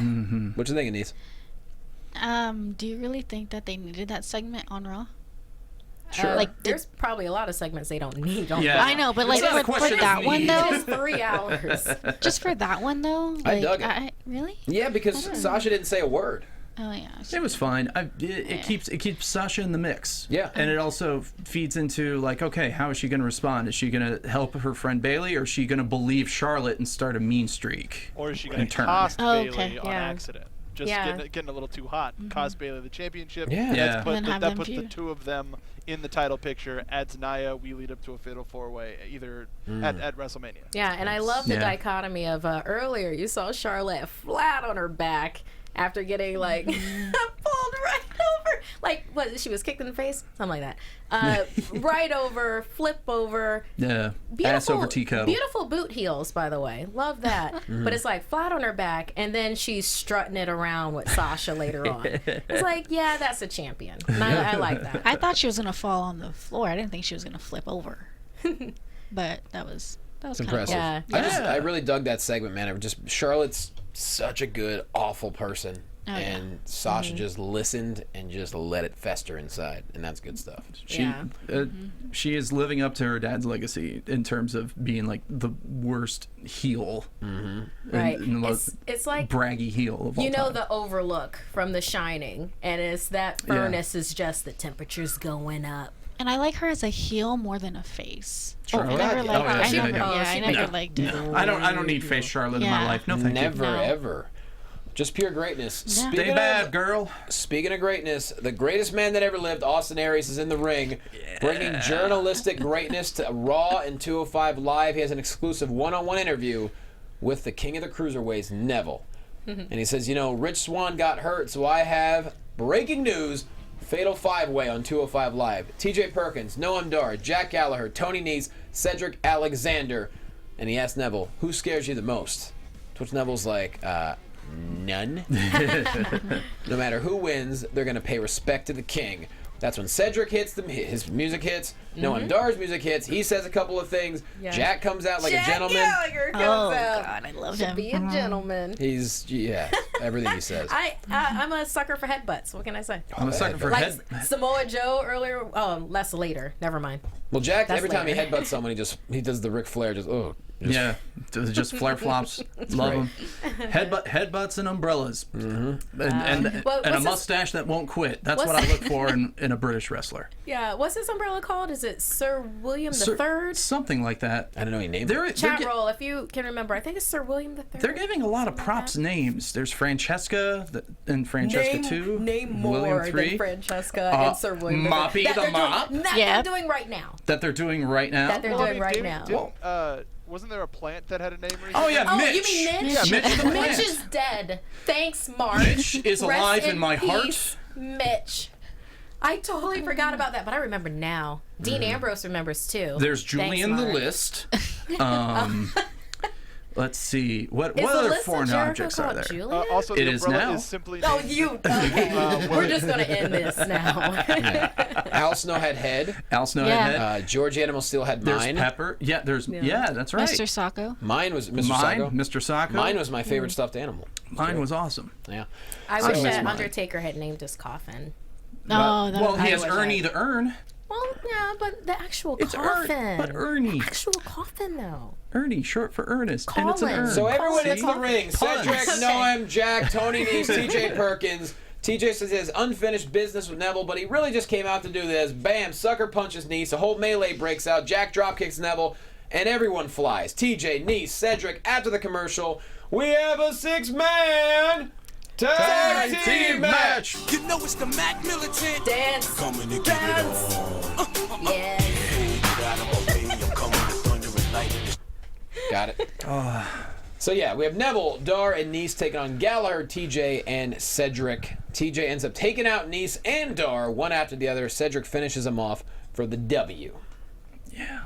What you think, Anissa? Do you really think that they needed that segment on Raw? Sure. Like, there's probably a lot of segments they don't need. On Yeah. I know, but like It's not a for question of that one need. though, It's 3 hours. just for that one though, I like, dug it. Really? Yeah, because Sasha didn't say a word. Oh yeah. It was fine. It keeps Sasha in the mix. Yeah. And it also feeds into like, okay, how is she going to respond? Is she going to help her friend Bayley, or is she going to believe Charlotte and start a mean streak? Or is she going And to turn. toss Oh, Bayley okay, on yeah. accident? just Yeah. getting a little too hot. Cost Bayley the championship. Yeah. Yeah. And then have That them puts the feud. two of them in the title picture. Adds Nia. We lead up to a fatal 4-way either at WrestleMania. Yeah, and I love the Yeah. dichotomy of earlier you saw Charlotte flat on her back after getting like pulled right over, like what, she was kicked in the face, something like that, right over, flip over. Yeah. Ass over teacup. Beautiful boot heels, by the way, love that. But it's like flat on her back, and then she's strutting it around with Sasha later on. It's like, yeah, that's a champion. And I like that. I thought she was gonna fall on the floor. I didn't think she was gonna flip over. But that was It's kind of impressive. cool. Yeah. I really dug that segment, man. Just Charlotte's such a good, awful person. Oh, yeah. And Sasha just listened and just let it fester inside, and that's good stuff. She is living up to her dad's legacy in terms of being like the worst heel, Right. and the most It's like, braggy heel of all you know, time. the Overlook from The Shining, and it's that furnace is just the temperature's going up. And I like her as a heel more than a face. Charlotte? I never liked. Oh, yeah, I she- never, oh, yeah, she- I never no. liked it. I don't need face Charlotte in my Yeah. life. No, thank Never, No. ever. Just pure greatness. Yeah. you. Stay bad, girl. Speaking of greatness, the greatest man that ever lived, Austin Aries, is in the ring, bringing journalistic greatness to Raw and 205 Live. He has an exclusive one-on-one interview with the king of the cruiserweights, Neville. And he says, Rich Swann got hurt, so I have breaking news. Fatal 5-way on 205 Live. TJ Perkins, Noam Dar, Jack Gallagher, Tony Nese, Cedric Alexander. And he asked Neville, who scares you the most? To which Neville's like, none. No matter who wins, they're going to pay respect to the king. That's when Cedric hits them, his music hits. Noam Dar's music hits. He says a couple of things. Yeah. Jack comes out like Jack a gentleman. Gallagher comes Oh out. God, I love Should him. be a gentleman. He's, everything he says. I'm a sucker for headbutts. What can I say? I'm a sucker for Like head. Samoa Joe earlier. Oh, less later. Never mind. Well, Jack, That's every time he later. headbutts someone, he does the Ric Flair, Yeah, just flare flops. Love them. Headbutts and umbrellas, and a what's his- mustache that won't quit. That's what what's- I look for in a British wrestler. Yeah. What's this umbrella called? Is it Sir William the Third? Something like that. I don't know, he named They're, it. they're, Chat gi- roll, if you can remember. I think it's Sir William the Third. they're giving a lot of props names. There's Francesca and Francesca 2. Name more William than 3. Francesca and Sir William the Moppy Third. the Mop. That Yeah. they're doing right now. That they're doing right now. That they're Well, I doing mean, right didn't- now. didn't, wasn't there a plant that had a name recently? Oh yeah, Oh, Mitch. you mean Mitch? Yeah, Mitch the Mitch plant. is dead. Thanks, Mark. Mitch is Rest alive in my heart. peace, Mitch. I totally forgot about that, but I remember now. Dean Ambrose remembers too. There's Thanks, Julian the Mark. List. Let's see. What Is the other list of foreign Jericho objects are called there? Julian? Also, It the is umbrella now. is simply Oh, named- you. Okay. We're just going to end this now. Al Snow had head. Al Snow Yeah. Head. George Animal Steel had There's mine. Pepper. Yeah, that's right. Mr. Sacco. Mine was Mr. Mine, Sacco. Mr. Sacco. Mine was my favorite stuffed animal. Mine was awesome. Yeah. I wish miss that mine. Undertaker had named his coffin. No, that well, was- he has wish Ernie I- the Urn. Well, yeah, but the actual It's coffin. but Ernie. Actual coffin, though. Ernie, short for Ernest. And it's an Colin. urn. So everyone See? hits the ring. Puns. Cedric, Okay. Noam, Jack, Tony Nese, TJ Perkins. TJ says he has unfinished business with Neville, but he really just came out to do this. Bam, sucker punches Nese. A whole melee breaks out. Jack drop kicks Neville, and everyone flies. TJ, Nese, Cedric, after the commercial, we have a 6-man tag team match. You know it's the Mac Militant. Dance. Coming to get it on. Yes. Get out of my way. I'm coming to thunder and lightning. Got it. So yeah, we have Neville, Dar, and Nese taking on Gallagher, TJ, and Cedric. TJ ends up taking out Nese and Dar one after the other. Cedric finishes him off for the W. Yeah.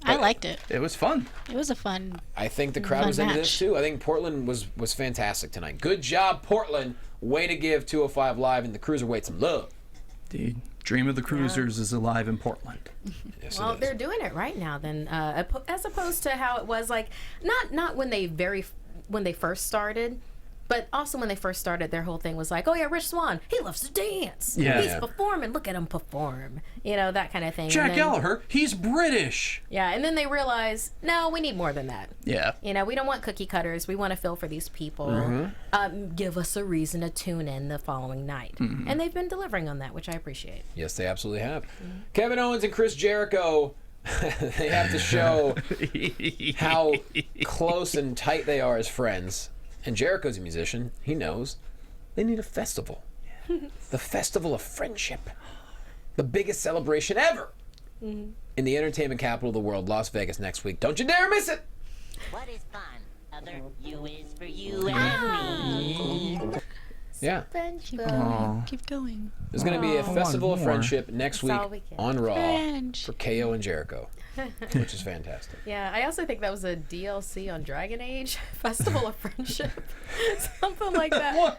I liked it. It was fun. It was a fun. I think the crowd Fun was into this match. too. I think Portland was fantastic tonight. Good job, Portland. Way to give 205 Live and the Cruiserweight some love. The dream of the cruisers is alive in Portland. Yes, Well, it is. they're doing it right now. Then, as opposed to how it was like, not when they first started, but also when they first started, their whole thing was like, oh yeah, Rich Swann, he loves to dance. Yeah. He's Yeah. performing. Look at him perform. That kind of thing. Jack And then- Gallagher, he's British. Yeah, and then they realize, no, we need more than that. Yeah. We don't want cookie cutters. We want to feel for these people. Give us a reason to tune in the following night. And they've been delivering on that, which I appreciate. Yes, they absolutely have. Kevin Owens and Chris Jericho, they have to show how close and tight they are as friends. And Jericho's a musician. He knows. They need a festival. The Festival of Friendship. The biggest celebration ever in the entertainment capital of the world, Las Vegas, next week. Don't you dare miss it! What is fun? Other you is for you and me. Yeah. Keep going. There's going to be a Festival of more. Friendship next week all we get. on Raw French. for KO and Jericho, which is fantastic. Yeah, I also think that was a DLC on Dragon Age, Festival of Friendship, something like that.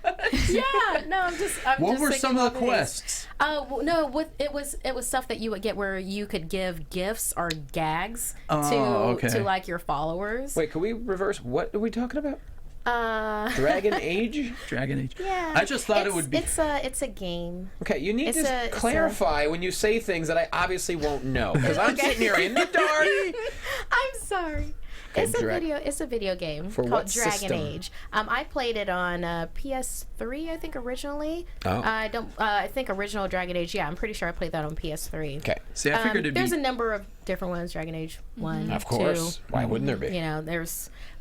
Yeah, no, I'm just. What just were thinking some of about the these. quests? No, it was stuff that you would get where you could give gifts or gags okay. to like your followers. Wait, can we reverse? What are we talking about? Dragon Age? Dragon Age. Yeah, I just thought it would be. It's a game. Okay, you need It's to clarify when you say things that I obviously won't know, because I'm Okay. sitting here in the dark. I'm sorry. Okay, It's a video game For called what Dragon system? Age. I played it on PS3, I think originally. Oh. I think original Dragon Age. Yeah, I'm pretty sure I played that on PS3. Okay, See, I figured it'd There's be. a number of different ones. Dragon Age 1, of course. 2. Why wouldn't there be? You know,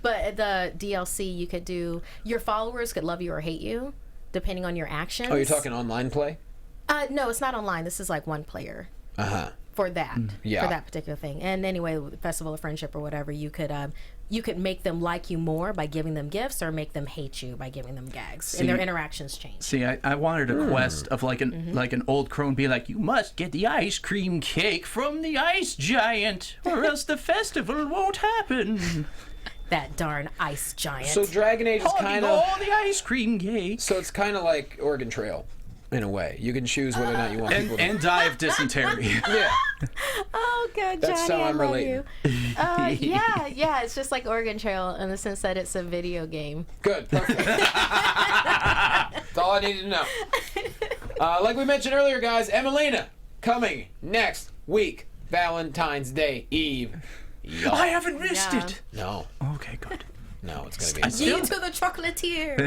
but the DLC you could do. Your followers could love you or hate you, depending on your actions. Oh, you're talking online play? No, it's not online. This is like one player. For that, Yeah. for that particular thing. And anyway, with the Festival of Friendship or whatever, you could make them like you more by giving them gifts, or make them hate you by giving them gags, and their interactions change. See, I wanted a quest of like an old crone be like, you must get the ice cream cake from the ice giant, or else the festival won't happen. That darn ice giant. So Dragon Age is kind of. all the ice cream cake. So it's kind of like Oregon Trail, in a way. You can choose whether or not you want people to. And die of dysentery. Yeah. Oh God, Johnny, That's how I I'm love relating. you. Yeah, it's just like Oregon Trail in the sense that it's a video game. Good. Perfect. That's all I needed to know. Like we mentioned earlier, guys, Emelina coming next week, Valentine's Day Eve. Yo. I haven't missed Yeah. it. No, Okay, good. no, it's gonna be. Ye to the chocolatier.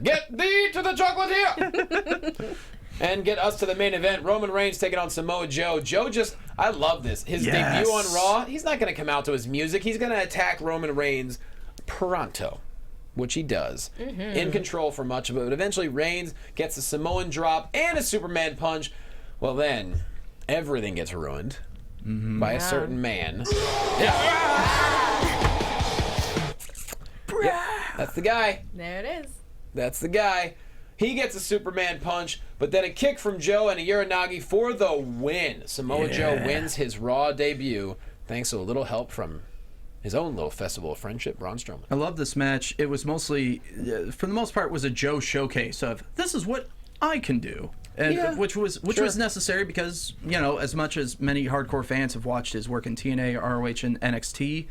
Get thee to the chocolatier! And get us to the main event. Roman Reigns taking on Samoa Joe. Joe I love this. His Yes. debut on Raw, he's not going to come out to his music. He's going to attack Roman Reigns pronto, which he does. In control for much of it. But eventually Reigns gets a Samoan drop and a Superman punch. Well, then, everything gets ruined by a certain man. Yeah, that's the guy. There it is. That's the guy. He gets a Superman punch, but then a kick from Joe and a Uranagi for the win. Samoa Joe wins his Raw debut thanks to a little help from his own little Festival of Friendship, Braun Strowman. I love this match. It was mostly, for the most part, was a Joe showcase of this is what I can do, and Yeah, which was necessary because as much as many hardcore fans have watched his work in TNA, ROH, and NXT,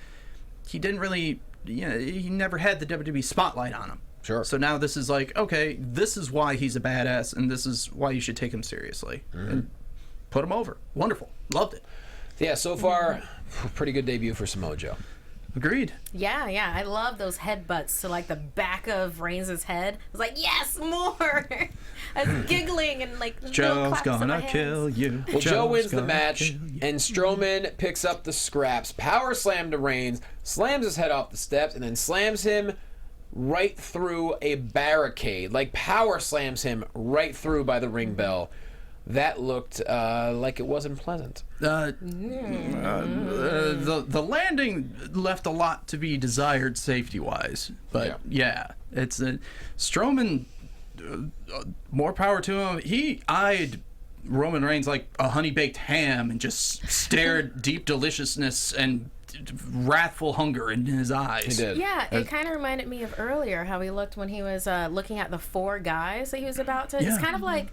he didn't really, he never had the WWE spotlight on him. Sure. So now this is like, okay, this is why he's a badass, and this is why you should take him seriously and put him over. Wonderful, loved it. Yeah, so far, pretty good debut for Samoa Joe. Agreed. Yeah, I love those headbutts to like the back of Reigns' head. I was like, yes, more. I was giggling and like little Joe's claps of my gonna hands. kill you. Well, Joe Joe's wins the gonna match, kill you. and Strowman picks up the scraps, power slam to Reigns, slams his head off the steps, and then slams him right through a barricade, like power slams him right through by the ring bell. That looked like it wasn't pleasant. The landing left a lot to be desired safety-wise, but yeah it's Strowman. More power to him. He eyed Roman Reigns like a honey-baked ham and just stared deep deliciousness and wrathful hunger in his eyes. He did. Yeah, it kind of reminded me of earlier how he looked when he was looking at the 4 guys that he was about to. It's Yeah. kind of like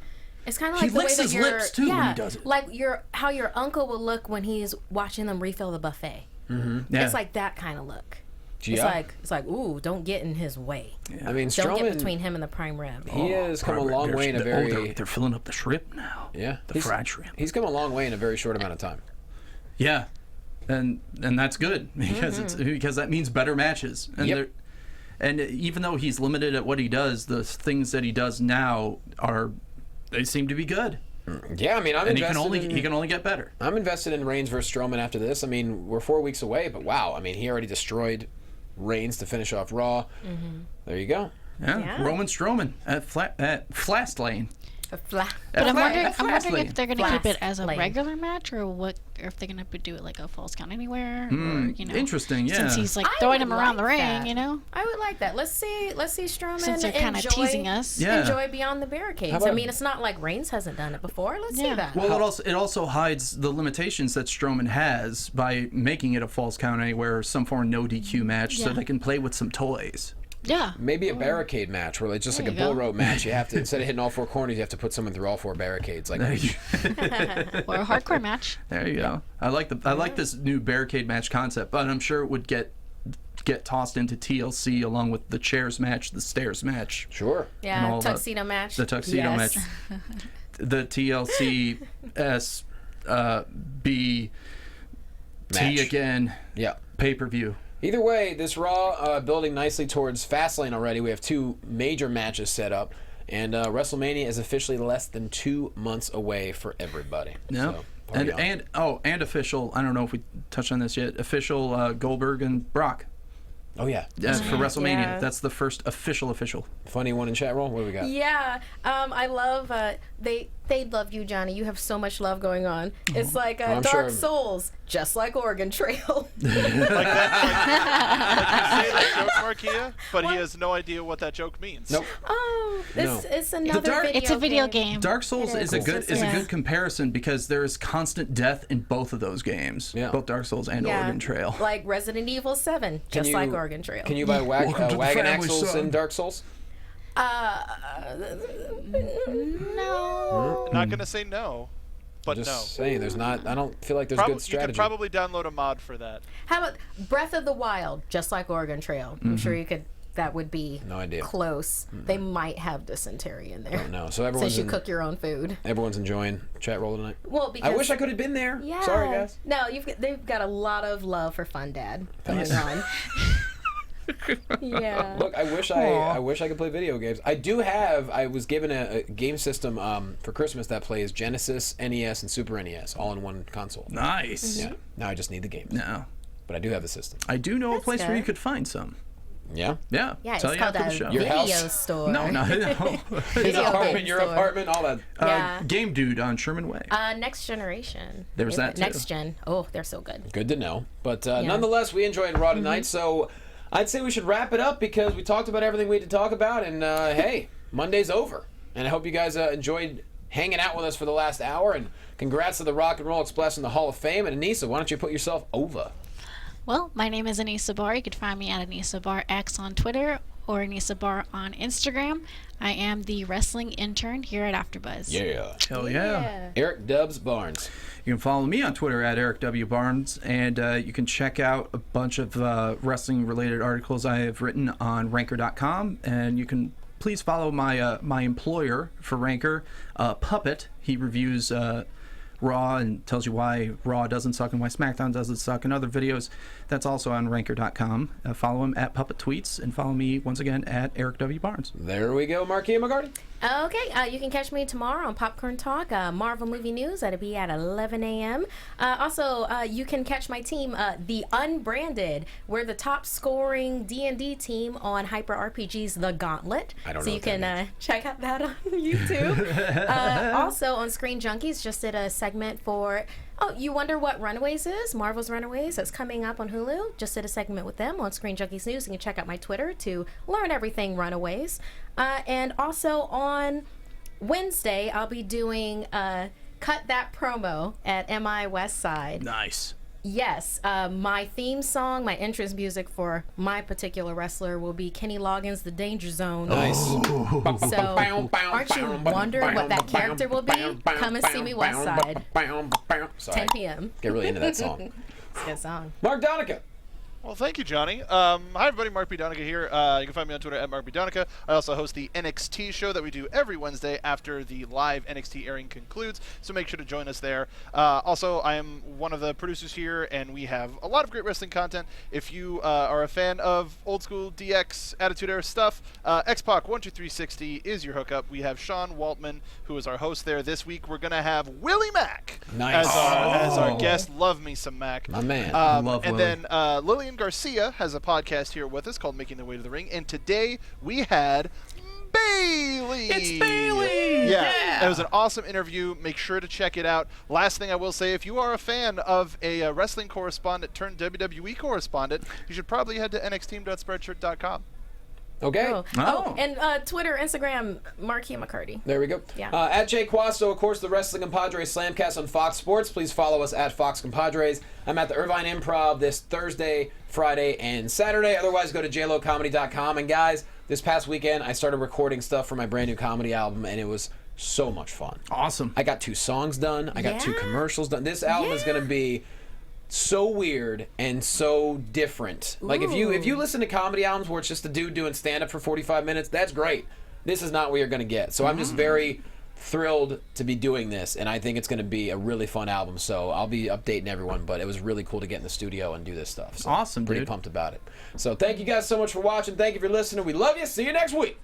He the way licks that his your lips, too, when he does it. like how your uncle will look when he's watching them refill the buffet. Yeah. It's like that kind of look. Yeah. It's like ooh, don't get in his way. I mean, Don't get Strowman, between him and the prime rib. he has come a long way in a very... they're filling up the shrimp now. Yeah. The fried shrimp. He's come a long way in a very short amount of time. Yeah, and that's good because that means better matches. And Yep. and even though he's limited at what he does, the things that he does now they seem to be good. Yeah, I mean, I'm And invested he can only get better. I'm invested in Reigns versus Strowman after this. I mean, we're 4 weeks away, but wow, I mean, he already destroyed Reigns to finish off Raw. There you go. Yeah. Roman Strowman at Fastlane. But I'm wondering Fastlane. if they're going to keep it as a Fastlane. regular match or what, or if they're going to do it like a Falls Count Anywhere. Or, Interesting, yeah. Since he's like I throwing would him around the like ring, that. you know. I would like that. Let's see Strowman Since they're kind of teasing us. Yeah. enjoy Beyond the Barricades. about- I mean, it's not like Reigns hasn't done it before. Let's see that. Well, it also hides the limitations that Strowman has by making it a Falls Count Anywhere or some form of no DQ match, so Yeah. they can play with some toys. Yeah. Maybe a barricade match where it's just like a There you bull go. rope match. You have to, instead of hitting all 4 corners, you have to put someone through all 4 barricades. Like, Or a hardcore match. There you go. I like this new barricade match concept, but I'm sure it would get tossed into TLC along with the chairs match, the stairs match, sure. and Yeah, all tuxedo match. the tuxedo Yes. match, the TLC B T Match. again Yeah. pay-per-view. Either way, this Raw building nicely towards Fastlane already. We have 2 major matches set up, and WrestleMania is officially less than 2 months away for everybody. No. So, party on. And official. I don't know if we touched on this yet. Official Goldberg and Brock. Oh yeah, For WrestleMania. Yeah. That's the first official. funny one in chat roll. What do we got? Yeah, I love they love you, Johnny. You have so much love going on. It's like I'm Dark sure- Souls, just like Oregon Trail. Like that, like you say that joke, Markeia, but he has no idea what that joke means. Nope. Oh, No. it's another video. It's a video game. Dark Souls It is a is. good It's a yeah. good comparison because there is constant death in both of those games. Yeah. Both Dark Souls and Yeah, Oregon Trail. like Resident Evil 7, just like Oregon Trail. Can you buy Welcome to the wagon family, axles son. in Dark Souls? No. Not gonna say no, but Just no. saying, there's not. I don't feel like there's You good could strategy. probably download a mod for that. How about Breath of the Wild, just like Oregon Trail? I'm sure you could. That would be No idea. close. They might have dysentery in there. No, so everyone's Since you cook your own food. everyone's enjoying chat roll tonight. Well, because I wish I could have been there. Yeah. Sorry, guys. No, they've got a lot of love for Fun Dad going on. Yeah. Look, I wish I could play video games. I was given a game system for Christmas that plays Genesis, NES, and Super NES all in one console. Nice. Yeah. Now I just need the games. No. But I do have the system. I do know a place where good. you could find some. Yeah. Yeah. Yeah, Tell it's you called after a the show. Your video house? store. No. His Video apartment, game your store. apartment, all that. Yeah. Game Dude on Sherman Way. Next Generation. There's Is that it? too. Next Gen. Oh, they're so good. Good to know. But nonetheless, we enjoyed Raw tonight, so I'd say we should wrap it up because we talked about everything we had to talk about, and hey, Monday's over. And I hope you guys enjoyed hanging out with us for the last hour, and congrats to the Rock and Roll Express in the Hall of Fame. And Anissa, why don't you put yourself over? Well, my name is Anissa Barr. You can find me at Anissa Barr X on Twitter or Anissa Barr on Instagram. I am the wrestling intern here at AfterBuzz. Yeah. Hell yeah. Eric Dubs Barnes. You can follow me on Twitter at Erik W. Barnes, and you can check out a bunch of wrestling-related articles I have written on Ranker.com, and you can please follow my employer for Ranker, Puppet. He reviews Raw and tells you why Raw doesn't suck and why SmackDown doesn't suck, and other videos. That's also on Ranker.com. Follow him at Puppet Tweets, and follow me once again at Erik W. Barnes. There we go, Markeia McCarty. Okay, you can catch me tomorrow on Popcorn Talk, Marvel Movie News. That'll be at 11 a.m. Also, you can catch my team, The Unbranded. We're the top scoring D&D team on Hyper RPG's The Gauntlet. I don't so know you what that can check out that on YouTube. Also, on Screen Junkies, just did a segment for... Oh, you wonder what Runaways is? Marvel's Runaways. That's coming up on Hulu. Just did a segment with them on Screen Junkies News. You can check out my Twitter to learn everything Runaways. And also on Wednesday, I'll be doing Cut That Promo at MI West Side. Nice. Yes, my theme song, my entrance music for my particular wrestler will be Kenny Loggins' The Danger Zone. Nice. So, aren't you wondering what that character will be? Come and see me West Side. Sorry. 10 p.m. Get really into that song. It's a good song. Mark Donica. Well, thank you, Johnny. Hi, everybody. Mark B. Donica here. You can find me on Twitter at Mark B. Donica. I also host the NXT show that we do every Wednesday after the live NXT airing concludes, so make sure to join us there. Also, I am one of the producers here, and we have a lot of great wrestling content. If you are a fan of old school DX Attitude Era stuff, X-Pac 12360 is your hookup. We have Sean Waltman, who is our host there. This week, we're going to have Willie Mack Nice. as our guest. Love me some Mac. My man. Love and Willie. then Lillian Garcia has a podcast here with us called Making Their Way to the Ring, and today we had Bailey. It's Bailey! Yeah. It was an awesome interview. Make sure to check it out. Last thing I will say, if you are a fan of a wrestling correspondent turned WWE correspondent, you should probably head to nxteam.spreadshirt.com. Okay. And Twitter, Instagram, Markeia McCarty. There we go. Yeah. At Jay Quasto, of course, the Wrestling Compadres Slamcast on Fox Sports. Please follow us at Fox Compadres. I'm at the Irvine Improv this Thursday, Friday, and Saturday. Otherwise, go to jlocomedy.com. And guys, this past weekend, I started recording stuff for my brand new comedy album, and it was so much fun. Awesome. I got 2 songs done. I got 2 commercials done. This album is going to be so weird and so different. Like if you listen to comedy albums where it's just a dude doing stand-up for 45 minutes, that's great. This is not what you're going to get. So I'm just very thrilled to be doing this, and I think it's going to be a really fun album. So I'll be updating everyone, but it was really cool to get in the studio and do this stuff. So awesome, pretty dude. pumped about it. So thank you guys so much for watching. Thank you for listening. We love you. See you next week.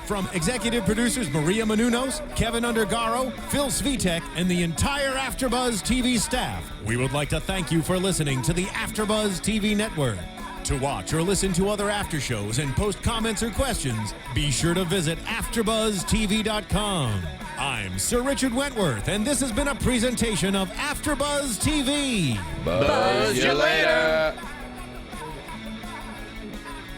From executive producers Maria Menounos, Kevin Undergaro, Phil Svitek, and the entire AfterBuzz TV staff, we would like to thank you for listening to the AfterBuzz TV network. To watch or listen to other after shows and post comments or questions, be sure to visit AfterBuzzTV.com. I'm Sir Richard Wentworth, and this has been a presentation of AfterBuzz TV. Buzz you later.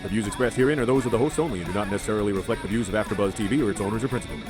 The views expressed herein are those of the hosts only and do not necessarily reflect the views of AfterBuzz TV or its owners or principals.